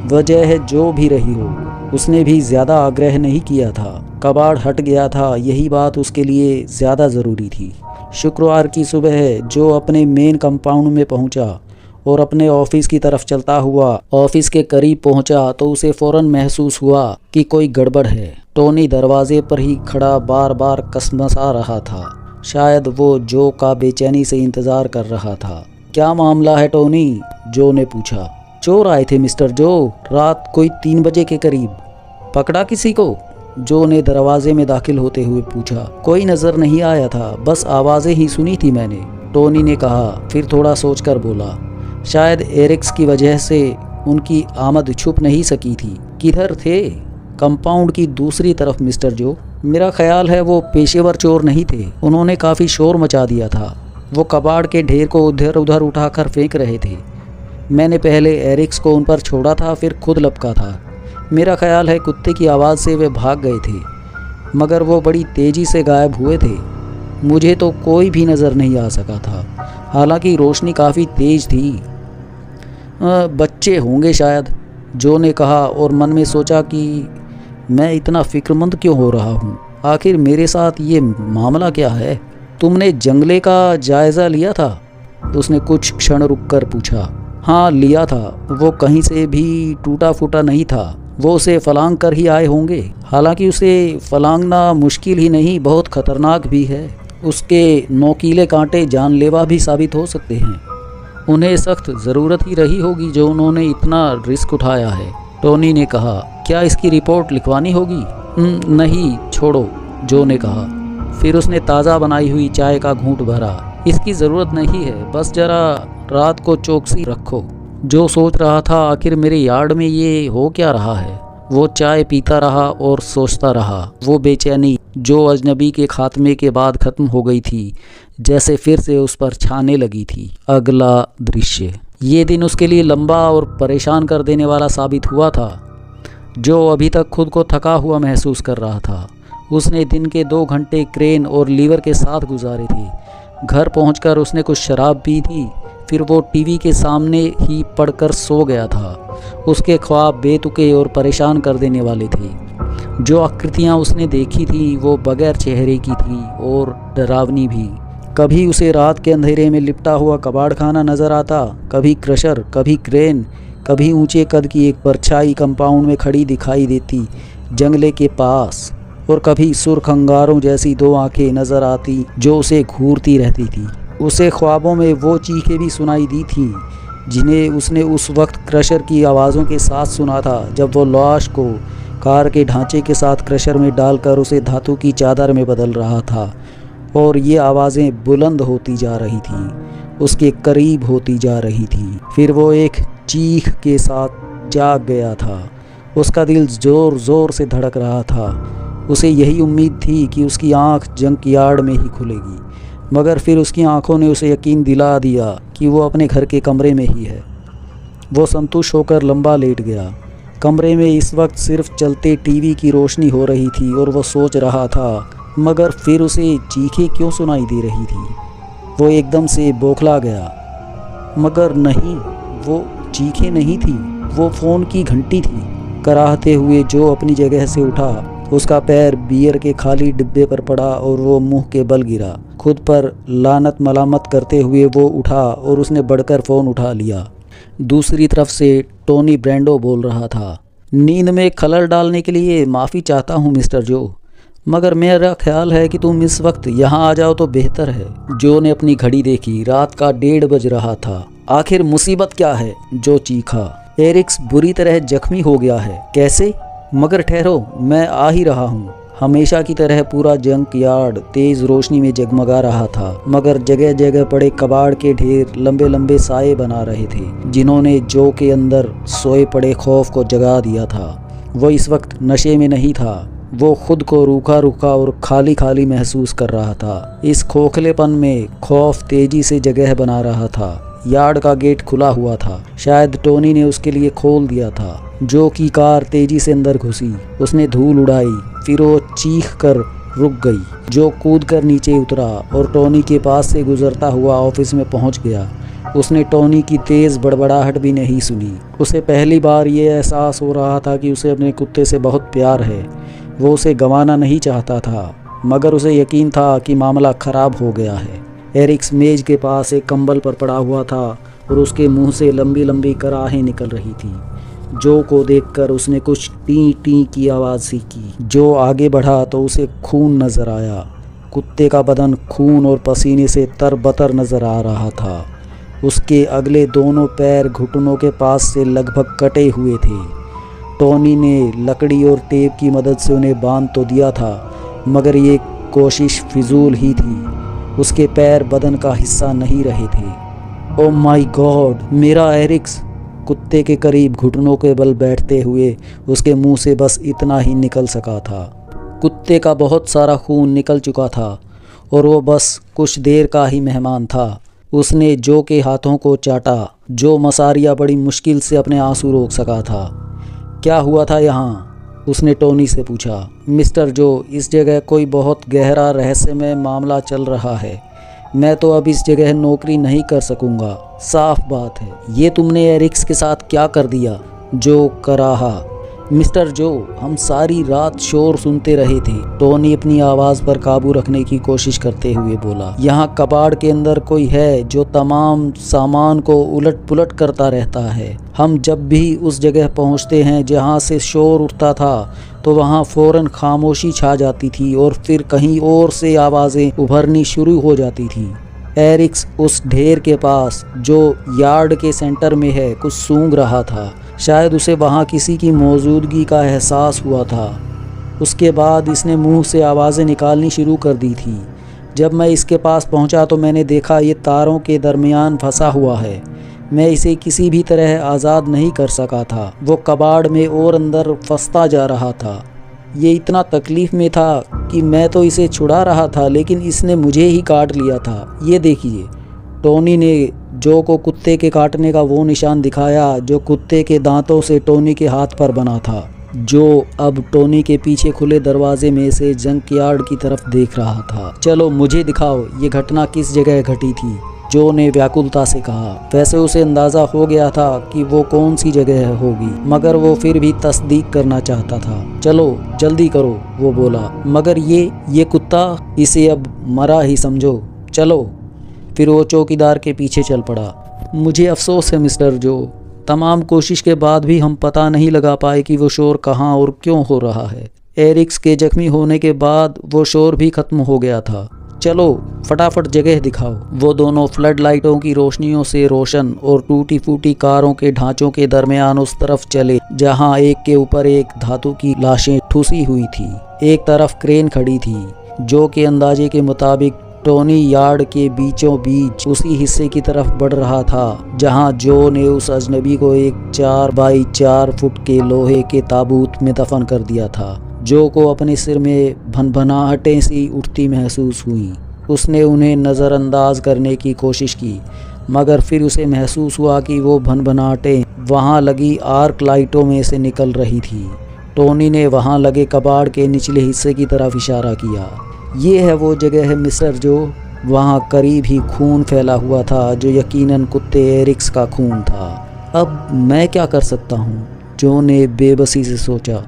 वजह जो भी रही हो, उसने भी ज़्यादा आग्रह नहीं किया था। कबाड़ हट गया था, यही बात उसके लिए ज़्यादा ज़रूरी थी। शुक्रवार की सुबह जो अपने मेन कंपाउंड में पहुंचा और अपने ऑफिस की तरफ चलता हुआ ऑफिस के करीब पहुंचा तो उसे फ़ौरन महसूस हुआ कि कोई गड़बड़ है। टोनी दरवाजे पर ही खड़ा बार बार कसमसा रहा था। शायद वो जो का बेचैनी से इंतज़ार कर रहा था। क्या मामला है टोनी? जो ने पूछा। चोर आए थे मिस्टर जो, रात कोई 3 बजे के करीब। पकड़ा किसी को? जो ने दरवाजे में दाखिल होते हुए पूछा। कोई नज़र नहीं आया था, बस आवाज़ें ही सुनी थी मैंने, टोनी ने कहा। फिर थोड़ा सोचकर बोला, शायद एरिक्स की वजह से उनकी आमद छुप नहीं सकी थी। किधर थे? कंपाउंड की दूसरी तरफ मिस्टर जो। मेरा ख्याल है वो पेशेवर चोर नहीं थे। उन्होंने काफ़ी शोर मचा दिया था। वो कबाड़ के ढेर को उधर उधर उठाकर फेंक रहे थे। मैंने पहले एरिक्स को उन पर छोड़ा था, फिर खुद लपका था। मेरा ख्याल है कुत्ते की आवाज़ से वे भाग गए थे, मगर वो बड़ी तेज़ी से गायब हुए थे। मुझे तो कोई भी नज़र नहीं आ सका था, हालांकि रोशनी काफ़ी तेज़ थी। बच्चे होंगे शायद, जो ने कहा और मन में सोचा कि मैं इतना फ़िक्रमंद क्यों हो रहा हूँ। आखिर मेरे साथ ये मामला क्या है? तुमने जंगले का जायज़ा लिया था? उसने कुछ क्षण रुककर पूछा। हाँ लिया था। वो कहीं से भी टूटा फूटा नहीं था। वो उसे फलांग कर ही आए होंगे। हालांकि उसे फलांगना मुश्किल ही नहीं, बहुत खतरनाक भी है। उसके नोकीले कांटे जानलेवा भी साबित हो सकते हैं। उन्हें सख्त ज़रूरत ही रही होगी जो उन्होंने इतना रिस्क उठाया है। टोनी ने कहा। क्या इसकी रिपोर्ट लिखवानी होगी? नहीं, छोड़ो, जो ने कहा। फिर उसने ताज़ा बनाई हुई चाय का घूंट भरा। इसकी ज़रूरत नहीं है, बस ज़रा रात को चौकसी रखो। जो सोच रहा था आखिर मेरे यार्ड में ये हो क्या रहा है। वो चाय पीता रहा और सोचता रहा। वो बेचैनी जो अजनबी के खात्मे के बाद ख़त्म हो गई थी, जैसे फिर से उस पर छाने लगी थी। अगला दृश्य। ये दिन उसके लिए लंबा और परेशान कर देने वाला साबित हुआ था। जो अभी तक खुद को थका हुआ महसूस कर रहा था, उसने दिन के 2 घंटे क्रेन और लीवर के साथ गुजारे थे। घर पहुंचकर उसने कुछ शराब पी थी, फिर वो टीवी के सामने ही पड़कर सो गया था। उसके ख्वाब बेतुके और परेशान कर देने वाले थे। जो आकृतियां उसने देखी थी वो बगैर चेहरे की थी और डरावनी भी। कभी उसे रात के अंधेरे में लिपटा हुआ कबाड़ खाना नज़र आता, कभी क्रशर, कभी क्रेन, कभी ऊंचे कद की एक परछाई कंपाउंड में खड़ी दिखाई देती जंगले के पास, और कभी सुर्ख अंगारों जैसी 2 आंखें नज़र आती जो उसे घूरती रहती थी। उसे ख्वाबों में वो चीखें भी सुनाई दी थीं जिन्हें उसने उस वक्त क्रशर की आवाज़ों के साथ सुना था, जब वो लाश को कार के ढांचे के साथ क्रशर में डालकर उसे धातु की चादर में बदल रहा था। और ये आवाज़ें बुलंद होती जा रही थीं, उसके करीब होती जा रही थीं। फिर वो एक चीख के साथ जाग गया था। उसका दिल ज़ोर ज़ोर से धड़क रहा था। उसे यही उम्मीद थी कि उसकी आंख जंकयार्ड में ही खुलेगी, मगर फिर उसकी आंखों ने उसे यकीन दिला दिया कि वो अपने घर के कमरे में ही है। वो संतुष्ट होकर लंबा लेट गया। कमरे में इस वक्त सिर्फ चलते टीवी की रोशनी हो रही थी और वो सोच रहा था, मगर फिर उसे चीखें क्यों सुनाई दे रही थी। वो एकदम से बौखला गया, मगर नहीं, वो चीखें नहीं थी, वो फ़ोन की घंटी थी। कराहते हुए जो अपनी जगह से उठा, उसका पैर बियर के खाली डिब्बे पर पड़ा और वो मुंह के बल गिरा। खुद पर लानत मलामत करते हुए वो उठा और उसने बढ़कर फ़ोन उठा लिया। दूसरी तरफ से टोनी ब्रैंडो बोल रहा था। नींद में खलल डालने के लिए माफ़ी चाहता हूँ मिस्टर जो, मगर मेरा ख्याल है कि तुम इस वक्त यहाँ आ जाओ तो बेहतर है। जो ने अपनी घड़ी देखी। रात का 1:30 बज रहा था। आखिर मुसीबत क्या है? जो चीखा। एरिक्स बुरी तरह जख्मी हो गया है। कैसे? मगर ठहरो, मैं आ ही रहा हूँ। हमेशा की तरह पूरा जंक यार्ड तेज रोशनी में जगमगा रहा था, मगर जगह जगह पड़े कबाड़ के ढेर लंबे लंबे साए बना रहे थे, जिन्होंने जो के अंदर सोए पड़े खौफ को जगा दिया था। वो इस वक्त नशे में नहीं था। वो खुद को रूखा रूखा और खाली खाली महसूस कर रहा था। इस खोखलेपन में खौफ तेजी से जगह बना रहा था। यार्ड का गेट खुला हुआ था। शायद टोनी ने उसके लिए खोल दिया था। जो की कार तेजी से अंदर घुसी। उसने धूल उड़ाई, फिर वो चीख कर रुक गई। जो कूद कर नीचे उतरा और टोनी के पास से गुजरता हुआ ऑफिस में पहुंच गया। उसने टोनी की तेज़ बड़बड़ाहट भी नहीं सुनी। उसे पहली बार ये एहसास हो रहा था कि उसे अपने कुत्ते से बहुत प्यार है। वो उसे गंवाना नहीं चाहता था, मगर उसे यकीन था कि मामला ख़राब हो गया है। एरिक्स मेज के पास एक कंबल पर पड़ा हुआ था और उसके मुंह से लंबी लंबी कराहें निकल रही थी। जो को देखकर उसने कुछ टी टी की आवाज़ सीखी। जो आगे बढ़ा तो उसे खून नज़र आया। कुत्ते का बदन खून और पसीने से तरबतर नज़र आ रहा था। उसके अगले दोनों पैर घुटनों के पास से लगभग कटे हुए थे। टोनी ने लकड़ी और टेप की मदद से उन्हें बांध तो दिया था, मगर ये कोशिश फिजूल ही थी। उसके पैर बदन का हिस्सा नहीं रहे थे। ओह माय गॉड, मेरा एरिक्स! कुत्ते के करीब घुटनों के बल बैठते हुए उसके मुंह से बस इतना ही निकल सका था। कुत्ते का बहुत सारा खून निकल चुका था और वो बस कुछ देर का ही मेहमान था। उसने जो के हाथों को चाटा। जो मसारिया बड़ी मुश्किल से अपने आंसू रोक सका था। क्या हुआ था यहाँ? उसने टोनी से पूछा। मिस्टर जो, इस जगह कोई बहुत गहरा रहस्यमय मामला चल रहा है। मैं तो अब इस जगह नौकरी नहीं कर सकूंगा। साफ बात है। ये तुमने एरिक्स के साथ क्या कर दिया? जो कराहा। मिस्टर जो, हम सारी रात शोर सुनते रहे थे। टोनी अपनी आवाज़ पर काबू रखने की कोशिश करते हुए बोला। यहाँ कबाड़ के अंदर कोई है जो तमाम सामान को उलट पुलट करता रहता है। हम जब भी उस जगह पहुँचते हैं जहाँ से शोर उठता था, तो वहाँ फ़ौरन खामोशी छा जाती थी और फिर कहीं और से आवाज़ें उभरनी शुरू हो जाती थीं। एरिक्स उस ढेर के पास जो यार्ड के सेंटर में है कुछ सूंघ रहा था। शायद उसे वहाँ किसी की मौजूदगी का एहसास हुआ था। उसके बाद इसने मुंह से आवाज़ें निकालनी शुरू कर दी थी। जब मैं इसके पास पहुंचा तो मैंने देखा ये तारों के दरमियान फंसा हुआ है। मैं इसे किसी भी तरह आज़ाद नहीं कर सका था। वो कबाड़ में और अंदर फंसता जा रहा था। ये इतना तकलीफ़ में था कि मैं तो इसे छुड़ा रहा था, लेकिन इसने मुझे ही काट लिया था। ये देखिए। टोनी ने जो को कुत्ते के काटने का वो निशान दिखाया जो कुत्ते के दांतों से टोनी के हाथ पर बना था, जो अब टोनी के पीछे खुले दरवाजे में से जंकयार्ड की तरफ देख रहा था। चलो मुझे दिखाओ ये घटना किस जगह घटी थी, जो ने व्याकुलता से कहा। वैसे उसे अंदाज़ा हो गया था कि वो कौन सी जगह होगी, मगर वो फिर भी तस्दीक करना चाहता था। चलो जल्दी करो, वो बोला। मगर ये कुत्ता, इसे अब मरा ही समझो। चलो। फिर वो चौकीदार के पीछे चल पड़ा। मुझे अफसोस है मिस्टर जो, तमाम कोशिश के बाद भी हम पता नहीं लगा पाए कि वो शोर कहाँ और क्यों हो रहा है। एरिक्स के जख्मी होने के बाद वो शोर भी ख़त्म हो गया था। चलो फटाफट जगह दिखाओ। वो दोनों फ्लड लाइटों की रोशनियों से रोशन और टूटी फूटी कारों के ढांचों के दरमियान उस तरफ चले जहां एक के ऊपर एक धातु की लाशें ठुसी हुई थी। एक तरफ क्रेन खड़ी थी जो के अंदाजे के मुताबिक टोनी यार्ड के बीचों बीच उसी हिस्से की तरफ बढ़ रहा था जहां जो ने उस अजनबी को एक 4 बाई 4 फुट के लोहे के ताबूत में दफन कर दिया था। जो को अपने सिर में भनभनाहटें सी उठती महसूस हुई। उसने उन्हें नज़रअंदाज करने की कोशिश की, मगर फिर उसे महसूस हुआ कि वो भनभनाहटें वहाँ लगी आर्क लाइटों में से निकल रही थी। टोनी ने वहाँ लगे कबाड़ के निचले हिस्से की तरफ इशारा किया। ये है वो जगह है मिस्टर जो। वहाँ करीब ही खून फैला हुआ था जो यकीनन कुत्ते एरिक्स का खून था। अब मैं क्या कर सकता हूँ, जो ने बेबसी से सोचा।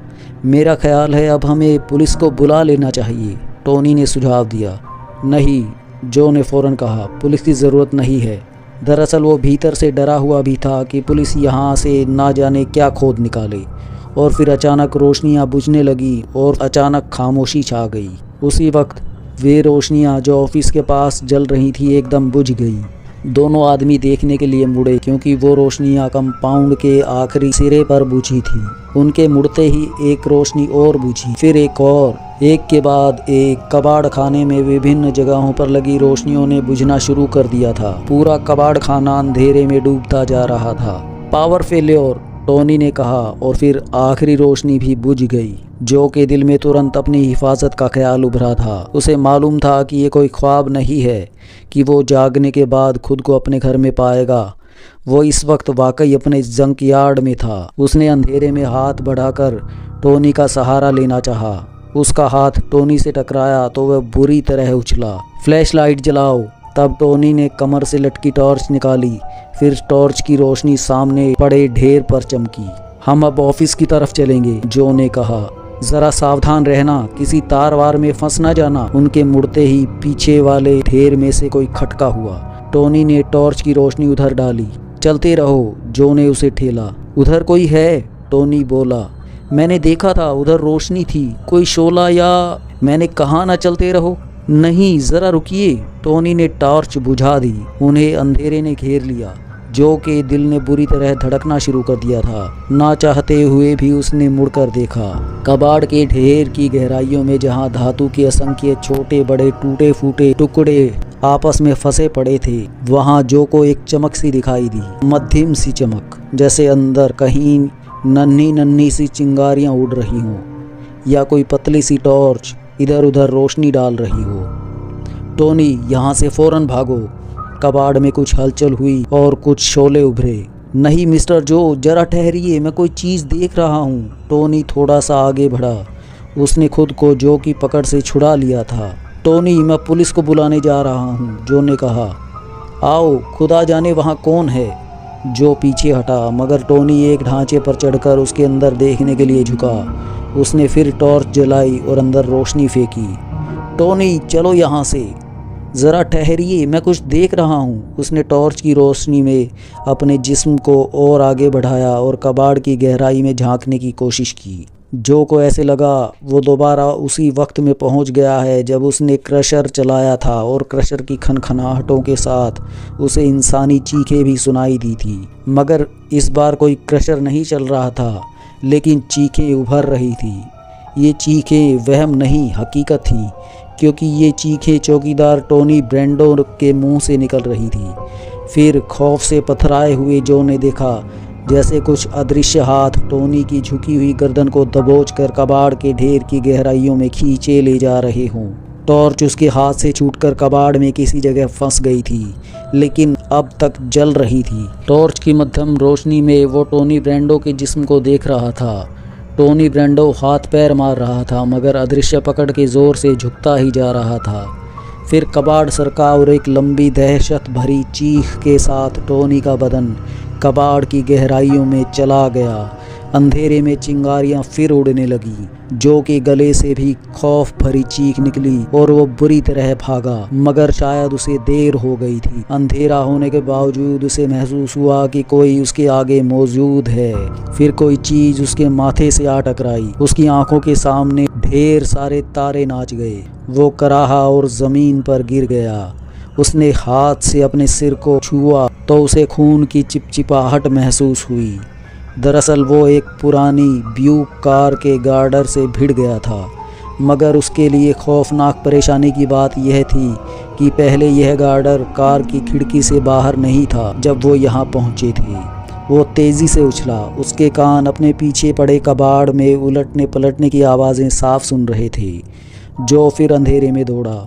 मेरा ख्याल है अब हमें पुलिस को बुला लेना चाहिए, टोनी ने सुझाव दिया। नहीं, जो ने फ़ौरन कहा, पुलिस की ज़रूरत नहीं है। दरअसल वो भीतर से डरा हुआ भी था कि पुलिस यहाँ से ना जाने क्या खोद निकाले। और फिर अचानक रोशनियाँ बुझने लगी और अचानक खामोशी छा गई। उसी वक्त वे रोशनियाँ जो ऑफिस के पास जल रही थी एकदम बुझ गई। दोनों आदमी देखने के लिए मुड़े क्योंकि वो रोशनियाँ कंपाउंड के आखिरी सिरे पर बुझी थी। उनके मुड़ते ही एक रोशनी और बुझी, फिर एक और, एक के बाद एक। कबाड़ खाने में विभिन्न जगहों पर लगी रोशनियों ने बुझना शुरू कर दिया था। पूरा कबाड़ खाना अंधेरे में डूबता जा रहा था। पावर फेल्योर, टोनी ने कहा, और फिर आखिरी रोशनी भी बुझ गई। जो के दिल में तुरंत अपनी हिफाजत का ख्याल उभरा था। उसे मालूम था कि ये कोई ख्वाब नहीं है कि वो जागने के बाद खुद को अपने घर में पाएगा। वो इस वक्त वाकई अपने जंक यार्ड में था। उसने अंधेरे में हाथ बढ़ाकर टोनी का सहारा लेना चाहा। उसका हाथ टोनी से टकराया तो वह बुरी तरह उछला। फ्लैश लाइट जलाओ। तब टोनी ने कमर से लटकी टॉर्च निकाली। फिर टॉर्च की रोशनी सामने पड़े ढेर पर चमकी। हम अब ऑफिस की तरफ चलेंगे, जो ने कहा। ज़रा सावधान रहना, किसी तार वार में फंस ना जाना। उनके मुड़ते ही पीछे वाले ढेर में से कोई खटका हुआ। टोनी ने टॉर्च की रोशनी उधर डाली। चलते रहो, जो ने उसे ठेला। उधर कोई है, टोनी बोला। मैंने देखा था, उधर रोशनी थी, कोई शोला या। मैंने कहा ना चलते रहो। नहीं, ज़रा रुकिए। टोनी ने टॉर्च बुझा दी। उन्हें अंधेरे ने घेर लिया। जो के दिल ने बुरी तरह धड़कना शुरू कर दिया था। ना चाहते हुए भी उसने मुड़कर देखा। कबाड़ के ढेर की गहराइयों में जहां धातु के असंख्य छोटे बड़े टूटे फूटे टुकड़े आपस में फंसे पड़े थे, वहां जो को एक चमक सी दिखाई दी। मध्यम सी चमक, जैसे अंदर कहीं नन्ही नन्ही सी चिंगारियां उड़ रही हों या कोई पतली सी टॉर्च इधर उधर रोशनी डाल रही हो। टोनी, यहाँ से फ़ौरन भागो। कबाड़ में कुछ हलचल हुई और कुछ शोले उभरे। नहीं मिस्टर जो, जरा ठहरिए, मैं कोई चीज़ देख रहा हूँ। टोनी थोड़ा सा आगे बढ़ा। उसने खुद को जो की पकड़ से छुड़ा लिया था। टोनी, मैं पुलिस को बुलाने जा रहा हूँ, जो ने कहा। आओ, खुदा जाने वहाँ कौन है। जो पीछे हटा, मगर टोनी एक ढांचे पर चढ़कर उसके अंदर देखने के लिए झुका। उसने फिर टॉर्च जलाई और अंदर रोशनी फेंकी। टोनी, चलो यहाँ से, ज़रा ठहरिए, मैं कुछ देख रहा हूँ। उसने टॉर्च की रोशनी में अपने जिस्म को और आगे बढ़ाया और कबाड़ की गहराई में झांकने की कोशिश की। जो को ऐसे लगा वो दोबारा उसी वक्त में पहुंच गया है जब उसने क्रशर चलाया था और क्रशर की खनखनाहटों के साथ उसे इंसानी चीखें भी सुनाई दी थी। मगर इस बार कोई क्रशर नहीं चल रहा था, लेकिन चीखें उभर रही थी। ये चीखें वहम नहीं, हकीकत थी, क्योंकि ये चीखें चौकीदार टोनी ब्रेंडो के मुंह से निकल रही थी। फिर खौफ से पथराए हुए जो ने देखा जैसे कुछ अदृश्य हाथ टोनी की झुकी हुई गर्दन को दबोच कर कबाड़ के ढेर की गहराइयों में खींचे ले जा रहे हों। टॉर्च उसके हाथ से छूटकर कबाड़ में किसी जगह फंस गई थी, लेकिन अब तक जल रही थी। टॉर्च की मध्यम रोशनी में वो टोनी ब्रेंडो के जिस्म को देख रहा था। टोनी ब्रेंडो हाथ पैर मार रहा था, मगर अदृश्य पकड़ के ज़ोर से झुकता ही जा रहा था। फिर कबाड़ सरका और एक लंबी दहशत भरी चीख के साथ टोनी का बदन कबाड़ की गहराइयों में चला गया। अंधेरे में चिंगारियां फिर उड़ने लगी। जो के गले से भी खौफ भरी चीख निकली और वो बुरी तरह भागा, मगर शायद उसे देर हो गई थी। अंधेरा होने के बावजूद उसे महसूस हुआ कि कोई उसके आगे मौजूद है। फिर कोई चीज उसके माथे से आ टकराई। उसकी आंखों के सामने ढेर सारे तारे नाच गए। वो कराहा और जमीन पर गिर गया। उसने हाथ से अपने सिर को छुआ तो उसे खून की चिपचिपाहट महसूस हुई। दरअसल वो एक पुरानी ब्यूक कार के गार्डर से भिड़ गया था, मगर उसके लिए खौफनाक परेशानी की बात यह थी कि पहले यह गार्डर कार की खिड़की से बाहर नहीं था जब वो यहाँ पहुँचे थे। वो तेज़ी से उछला। उसके कान अपने पीछे पड़े कबाड़ में उलटने पलटने की आवाज़ें साफ सुन रहे थे। जो फिर अंधेरे में दौड़ा।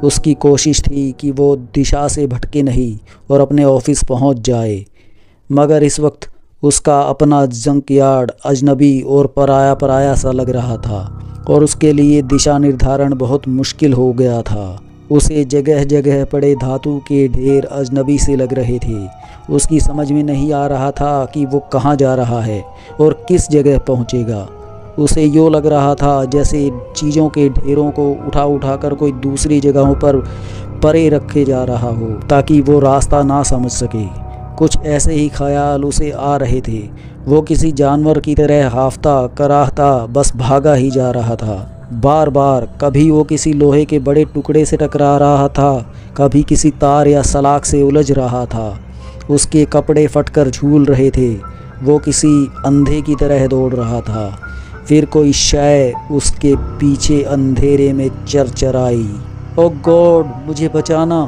उसकी कोशिश थी कि वो दिशा से भटके नहीं और अपने ऑफिस पहुंच जाए, मगर इस वक्त उसका अपना जंक यार्ड अजनबी और पराया पराया सा लग रहा था और उसके लिए दिशा निर्धारण बहुत मुश्किल हो गया था। उसे जगह जगह पड़े धातु के ढेर अजनबी से लग रहे थे। उसकी समझ में नहीं आ रहा था कि वो कहाँ जा रहा है और किस जगह पहुँचेगा। उसे यूँ लग रहा था जैसे चीज़ों के ढेरों को उठा उठा कर कोई दूसरी जगहों पर परे रखे जा रहा हो ताकि वो रास्ता ना समझ सके। कुछ ऐसे ही ख्याल उसे आ रहे थे। वो किसी जानवर की तरह हाफता कराहता बस भागा ही जा रहा था। बार बार कभी वो किसी लोहे के बड़े टुकड़े से टकरा रहा था, कभी किसी तार या सलाख से उलझ रहा था। उसके कपड़े फटकर झूल रहे थे। वो किसी अंधे की तरह दौड़ रहा था। फिर कोई शय उसके पीछे अंधेरे में चरचराई। ओ गॉड, मुझे बचाना,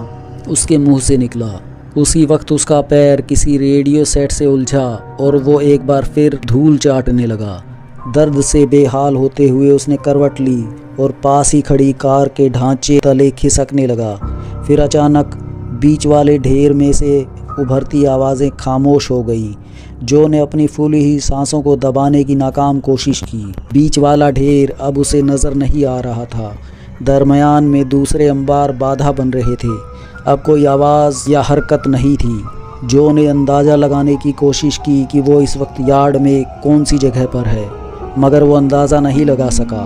उसके मुंह से निकला। उसी वक्त उसका पैर किसी रेडियो सेट से उलझा और वो एक बार फिर धूल चाटने लगा। दर्द से बेहाल होते हुए उसने करवट ली और पास ही खड़ी कार के ढांचे तले खिसकने लगा। फिर अचानक बीच वाले ढेर में से उभरती आवाज़ें खामोश हो गई। जो ने अपनी फूली हुई सांसों को दबाने की नाकाम कोशिश की। बीच वाला ढेर अब उसे नज़र नहीं आ रहा था। दरमियान में दूसरे अंबार बाधा बन रहे थे। अब कोई आवाज़ या हरकत नहीं थी। जो ने अंदाज़ा लगाने की कोशिश की कि वो इस वक्त यार्ड में कौन सी जगह पर है, मगर वो अंदाज़ा नहीं लगा सका।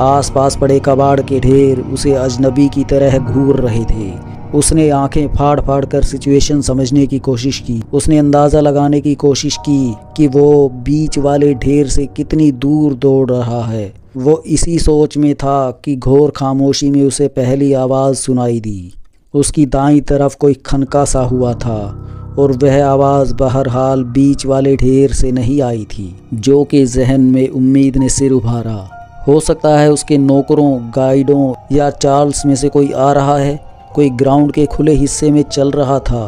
आसपास पड़े कबाड़ के ढेर उसे अजनबी की तरह घूर रहे थे। उसने आंखें फाड़ फाड़ कर सिचुएशन समझने की कोशिश की। उसने अंदाज़ा लगाने की कोशिश की कि वो बीच वाले ढेर से कितनी दूर दौड़ रहा है। वो इसी सोच में था कि घोर खामोशी में उसे पहली आवाज़ सुनाई दी। उसकी दाईं तरफ कोई खनका सा हुआ था और वह आवाज़ बहरहाल बीच वाले ढेर से नहीं आई थी। जो के जहन में उम्मीद ने सिर उभारा। हो सकता है उसके नौकरों, गाइडों या चार्ल्स में से कोई आ रहा है। कोई ग्राउंड के खुले हिस्से में चल रहा था।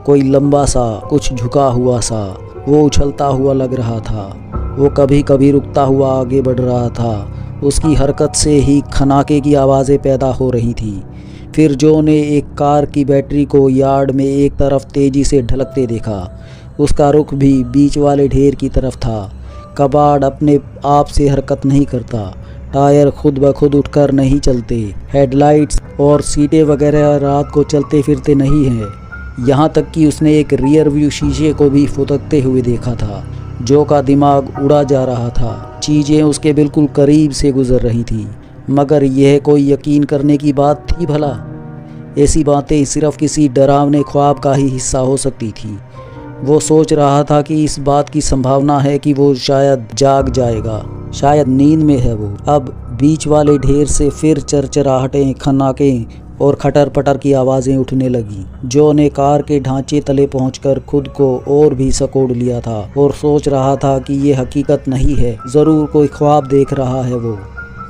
कोई लंबा सा, कुछ झुका हुआ सा। वो उछलता हुआ लग रहा था। वो कभी कभी रुकता हुआ आगे बढ़ रहा था। उसकी हरकत से ही खनाके की आवाज़ें पैदा हो रही थी। फिर जो ने एक कार की बैटरी को यार्ड में एक तरफ तेज़ी से ढलकते देखा। उसका रुख भी बीच वाले ढेर की तरफ था। कबाड़ अपने आप से हरकत नहीं करता। टायर खुद ब खुद उठकर नहीं चलते। हेडलाइट्स और सीटें वगैरह रात को चलते फिरते नहीं हैं। यहाँ तक कि उसने एक रियर व्यू शीशे को भी फुदकते हुए देखा था। जो का दिमाग उड़ा जा रहा था। चीज़ें उसके बिल्कुल करीब से गुजर रही थी, मगर यह कोई यकीन करने की बात थी भला? ऐसी बातें सिर्फ किसी डरावने ख्वाब का ही हिस्सा हो सकती थी। वो सोच रहा था कि इस बात की संभावना है कि वो शायद जाग जाएगा, शायद नींद में है वो। अब बीच वाले ढेर से फिर चरचराहटें, खन्नाकें और खटर पटर की आवाज़ें उठने लगी। जो ने कार के ढांचे तले पहुंचकर खुद को और भी सकोड़ लिया था और सोच रहा था कि ये हकीकत नहीं है, ज़रूर कोई ख्वाब देख रहा है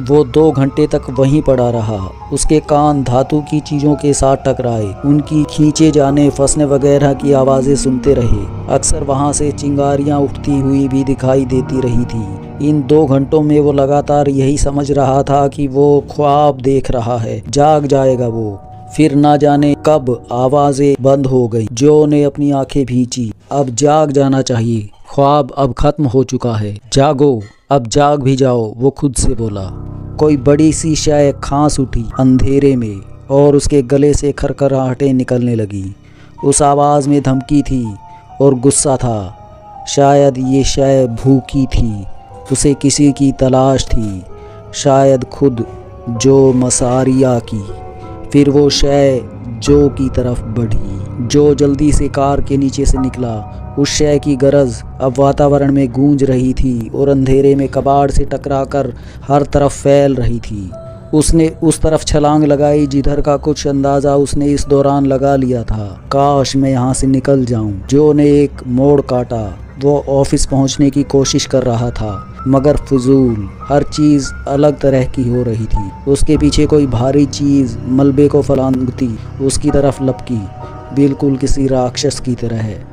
वो 2 घंटे तक वहीं पड़ा रहा। उसके कान धातु की चीज़ों के साथ टकराए, उनकी खींचे जाने, फंसने वगैरह की आवाज़ें सुनते रहे। अक्सर वहाँ से चिंगारियाँ उठती हुई भी दिखाई देती रही थी। इन 2 घंटों में वो लगातार यही समझ रहा था कि वो ख्वाब देख रहा है, जाग जाएगा वो। फिर ना जाने कब आवाज़ें बंद हो गई। जो ने अपनी आंखें भींची। अब जाग जाना चाहिए, ख्वाब अब खत्म हो चुका है, जागो, अब जाग भी जाओ, वो खुद से बोला। कोई बड़ी सी शय खांस उठी अंधेरे में और उसके गले से खरखराहटें निकलने लगी। उस आवाज़ में धमकी थी और गुस्सा था। शायद ये शय भूखी थी, उसे किसी की तलाश थी, शायद खुद जो मसारिया की। फिर वो शय जो की तरफ बढ़ी। जो जल्दी से कार के नीचे से निकला। उस शय की गरज अब वातावरण में गूंज रही थी और अंधेरे में कबाड़ से टकराकर हर तरफ फैल रही थी। उसने उस तरफ छलांग लगाई जिधर का कुछ अंदाज़ा उसने इस दौरान लगा लिया था। काश मैं यहाँ से निकल जाऊं। जो ने एक मोड़ काटा। वो ऑफिस पहुँचने की कोशिश कर रहा था, मगर फजूल। हर चीज़ अलग तरह की हो रही थी। उसके पीछे कोई भारी चीज़ मलबे को फलांगती उसकी तरफ लपकी, बिल्कुल किसी राक्षस की तरह है।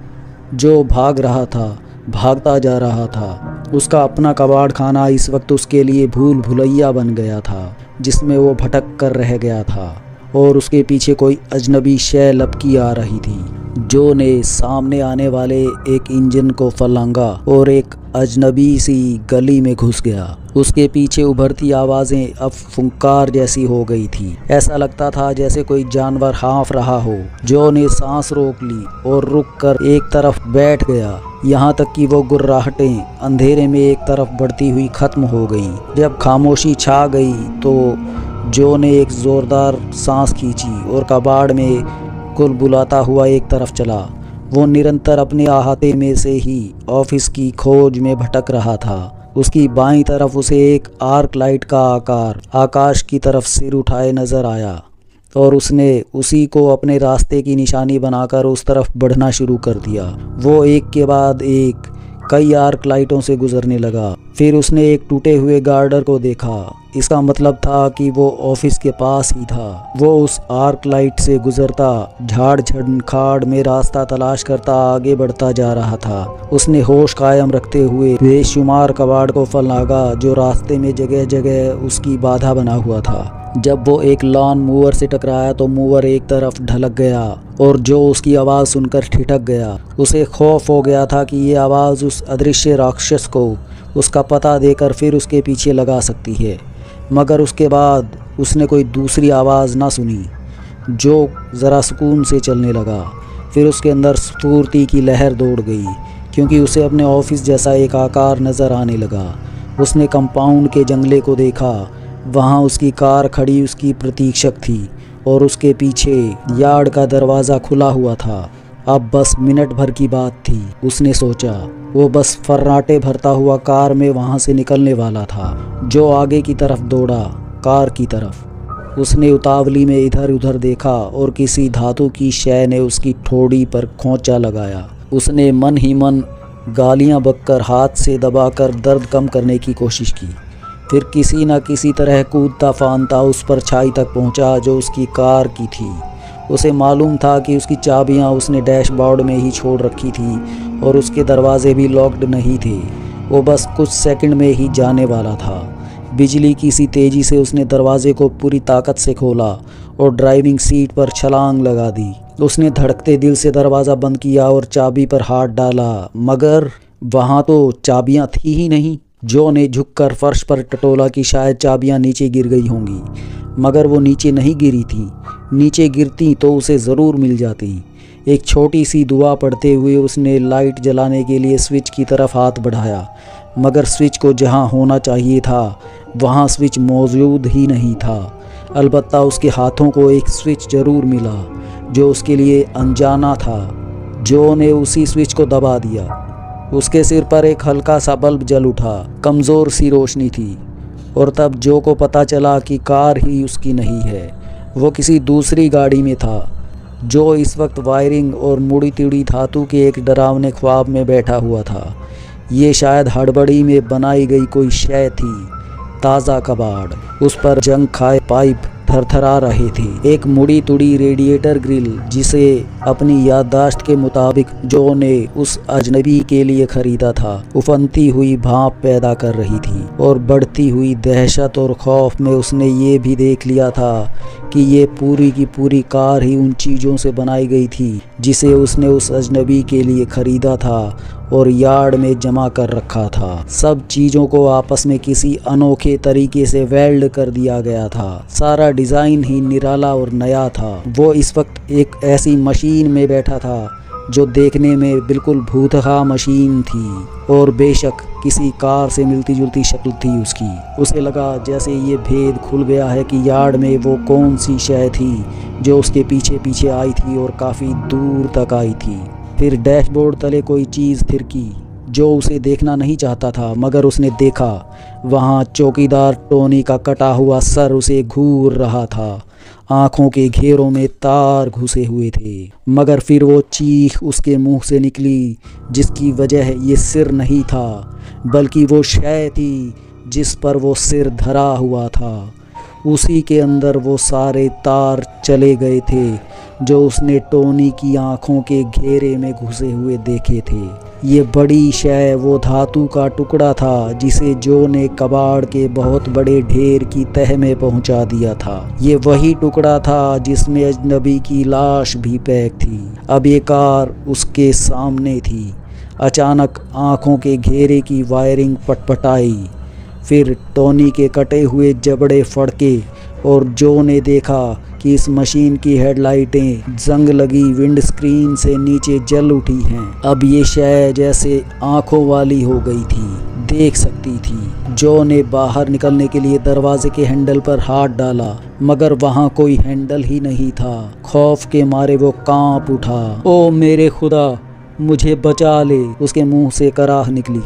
जो भाग रहा था, भागता जा रहा था। उसका अपना कबाड़ खाना इस वक्त उसके लिए भूल भुलैया बन गया था, जिसमें वो भटक कर रह गया था। और उसके पीछे कोई अजनबी शय लपकी आ रही थी। जो ने सामने आने वाले एक इंजन को फलांगा और एक अजनबी सी गली में घुस गया। उसके पीछे उभरती आवाज़ें अब फुंकार जैसी हो गई थी। ऐसा लगता था जैसे कोई जानवर हाँफ रहा हो। जो ने सांस रोक ली और रुक कर एक तरफ बैठ गया, यहाँ तक कि वो गुर्राहटें अंधेरे में एक तरफ बढ़ती हुई ख़त्म हो गईं। जब खामोशी छा गई तो जो ने एक ज़ोरदार सांस खींची और कबाड़ में कुल बुलाता हुआ एक तरफ चला। वो निरंतर अपने अहाते में से ही ऑफिस की खोज में भटक रहा था। उसकी बाईं तरफ उसे एक आर्क लाइट का आकार आकाश की तरफ सिर उठाए नजर आया और उसने उसी को अपने रास्ते की निशानी बनाकर उस तरफ बढ़ना शुरू कर दिया। वो एक के बाद एक कई आर्क लाइटों से गुजरने लगा। फिर उसने एक टूटे हुए गार्डर को देखा। इसका मतलब था कि वो ऑफिस के पास ही था। वो उस आर्क लाइट से गुजरता झाड़ झंखाड़ में रास्ता तलाश करता आगे बढ़ता जा रहा था। उसने होश कायम रखते हुए बेशुमार कबाड़ को फलांगा जो रास्ते में जगह जगह उसकी बाधा बना हुआ था। जब वो एक लॉन मूवर से टकराया तो मूवर एक तरफ ढलक गया और जो उसकी आवाज़ सुनकर ठिठक गया। उसे खौफ हो गया था कि ये आवाज़ उस अदृश्य राक्षस को उसका पता देकर फिर उसके पीछे लगा सकती है। मगर उसके बाद उसने कोई दूसरी आवाज़ ना सुनी। जो ज़रा सुकून से चलने लगा। फिर उसके अंदर स्फूर्ति की लहर दौड़ गई, क्योंकि उसे अपने ऑफिस जैसा एक आकार नज़र आने लगा। उसने कंपाउंड के जंगले को देखा। वहाँ उसकी कार खड़ी उसकी प्रतीक्षक थी और उसके पीछे यार्ड का दरवाज़ा खुला हुआ था। अब बस मिनट भर की बात थी, उसने सोचा। वो बस फर्राटे भरता हुआ कार में वहाँ से निकलने वाला था। जो आगे की तरफ दौड़ा, कार की तरफ। उसने उतावली में इधर उधर देखा और किसी धातु की शय ने उसकी ठोड़ी पर खोंचा लगाया। उसने मन ही मन गालियाँ बककर हाथ से दबाकर दर्द कम करने की कोशिश की। फिर किसी न किसी तरह कूदता फानता उस परछाई तक पहुंचा जो उसकी कार की थी। उसे मालूम था कि उसकी चाबियां उसने डैशबोर्ड में ही छोड़ रखी थी और उसके दरवाजे भी लॉक्ड नहीं थे। वो बस कुछ सेकंड में ही जाने वाला था। बिजली की सी तेज़ी से उसने दरवाजे को पूरी ताकत से खोला और ड्राइविंग सीट पर छलांग लगा दी। उसने धड़कते दिल से दरवाज़ा बंद किया और चाबी पर हाथ डाला, मगर वहाँ तो चाबियाँ थी ही नहीं। जो ने झुककर फर्श पर टटोला कि शायद चाबियां नीचे गिर गई होंगी, मगर वो नीचे नहीं गिरी थी। नीचे गिरती तो उसे ज़रूर मिल जाती। एक छोटी सी दुआ पढ़ते हुए उसने लाइट जलाने के लिए स्विच की तरफ हाथ बढ़ाया, मगर स्विच को जहां होना चाहिए था वहां स्विच मौजूद ही नहीं था। अलबत्ता उसके हाथों को एक स्विच ज़रूर मिला जो उसके लिए अनजाना था। जो ने उसी स्विच को दबा दिया। उसके सिर पर एक हल्का सा बल्ब जल उठा, कमज़ोर सी रोशनी थी। और तब जो को पता चला कि कार ही उसकी नहीं है, वो किसी दूसरी गाड़ी में था। जो इस वक्त वायरिंग और मुड़ी तिड़ी धातु के एक डरावने ख्वाब में बैठा हुआ था। ये शायद हड़बड़ी में बनाई गई कोई शय थी। ताज़ा कबाड़, उस पर जंग खाए पाइप थरथरा रहे थे, एक मुड़ी तुड़ी रेडिएटर ग्रिल जिसे अपनी याददाश्त के मुताबिक जो ने उस अजनबी के लिए खरीदा था, उफनती हुई भाप पैदा कर रही थी। और बढ़ती हुई दहशत और खौफ में उसने ये भी देख लिया था कि ये पूरी की पूरी कार ही उन चीज़ों से बनाई गई थी जिसे उसने उस अजनबी के लिए खरीदा था और यार्ड में जमा कर रखा था। सब चीज़ों को आपस में किसी अनोखे तरीके से वेल्ड कर दिया गया था। सारा डिज़ाइन ही निराला और नया था। वो इस वक्त एक ऐसी मशीन में बैठा था जो देखने में बिल्कुल भूतहा मशीन थी और बेशक किसी कार से मिलती जुलती शक्ल थी उसकी। उसे लगा जैसे ये भेद खुल गया है कि यार्ड में वो कौन सी शय थी जो उसके पीछे पीछे आई थी और काफ़ी दूर तक आई थी। फिर डैशबोर्ड तले कोई चीज़ थिरकी जो उसे देखना नहीं चाहता था, मगर उसने देखा। वहाँ चौकीदार टोनी का कटा हुआ सर उसे घूर रहा था। आँखों के घेरों में तार घुसे हुए थे। मगर फिर वो चीख उसके मुंह से निकली जिसकी वजह ये सिर नहीं था, बल्कि वो शय थी जिस पर वो सिर धरा हुआ था। उसी के अंदर वो सारे तार चले गए थे जो उसने टोनी की आँखों के घेरे में घुसे हुए देखे थे। ये बड़ी शय वो धातु का टुकड़ा था जिसे जो ने कबाड़ के बहुत बड़े ढेर की तह में पहुंचा दिया था। ये वही टुकड़ा था जिसमें अजनबी की लाश भी पैक थी। अब ये कार उसके सामने थी। अचानक आँखों के घेरे की वायरिंग पटपटाई, फिर टोनी के कटे हुए जबड़े फड़के और जो ने देखा कि इस मशीन की हेडलाइटें जंग लगी विंड स्क्रीन से नीचे जल उठी हैं। अब ये शय जैसे आंखों वाली हो गई थी, देख सकती थी। जो ने बाहर निकलने के लिए दरवाजे के हैंडल पर हाथ डाला, मगर वहाँ कोई हैंडल ही नहीं था। खौफ के मारे वो कांप उठा। ओ मेरे खुदा, मुझे बचा ले, उसके मुंह से कराह निकली।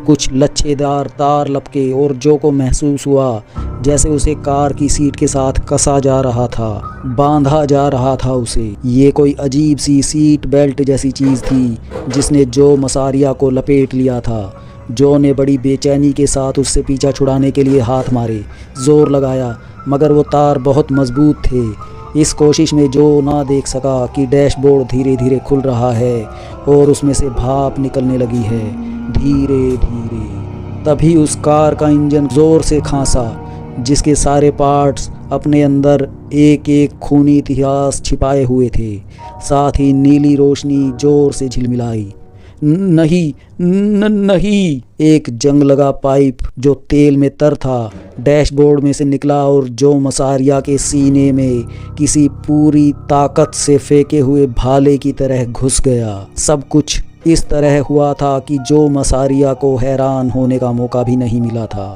कुछ लच्छेदार तार लपके और जो को महसूस हुआ जैसे उसे कार की सीट के साथ कसा जा रहा था, बांधा जा रहा था उसे। ये कोई अजीब सी सीट बेल्ट जैसी चीज़ थी जिसने जो मसारिया को लपेट लिया था। जो ने बड़ी बेचैनी के साथ उससे पीछा छुड़ाने के लिए हाथ मारे, जोर लगाया, मगर वो तार बहुत मजबूत थे। इस कोशिश में जो ना देख सका कि डैशबोर्ड धीरे धीरे खुल रहा है और उसमें से भाप निकलने लगी है, धीरे धीरे। तभी उस कार का इंजन जोर से खांसा जिसके सारे पार्ट्स अपने अंदर एक एक खूनी इतिहास छिपाए हुए थे। साथ ही नीली रोशनी जोर से झिलमिलाई। नहीं नहीं, एक जंग लगा पाइप जो तेल में तर था डैशबोर्ड में से निकला और जो मसारिया के सीने में किसी पूरी ताकत से फेंके हुए भाले की तरह घुस गया। सब कुछ इस तरह हुआ था कि जो मसारिया को हैरान होने का मौका भी नहीं मिला था।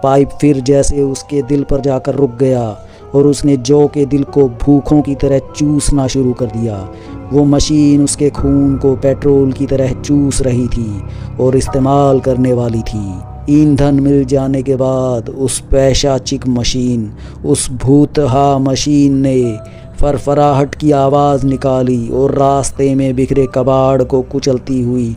पाइप फिर जैसे उसके दिल पर जाकर रुक गया और उसने जो के दिल को भूखों की तरह चूसना शुरू कर दिया। वो मशीन उसके खून को पेट्रोल की तरह चूस रही थी और इस्तेमाल करने वाली थी। ईंधन मिल जाने के बाद उस पैशाचिक मशीन, उस भूतहा मशीन ने फरफराहट की आवाज़ निकाली और रास्ते में बिखरे कबाड़ को कुचलती हुई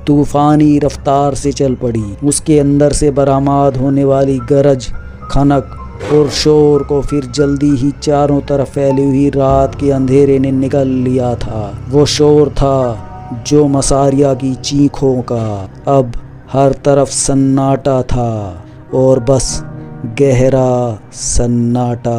तूफ़ानी रफ्तार से चल पड़ी। उसके अंदर से बरामद होने वाली गरज, खनक और शोर को फिर जल्दी ही चारों तरफ फैली हुई रात के अंधेरे ने निगल लिया था। वो शोर था जो मसारिया की चीखों का। अब हर तरफ सन्नाटा था और बस गहरा सन्नाटा।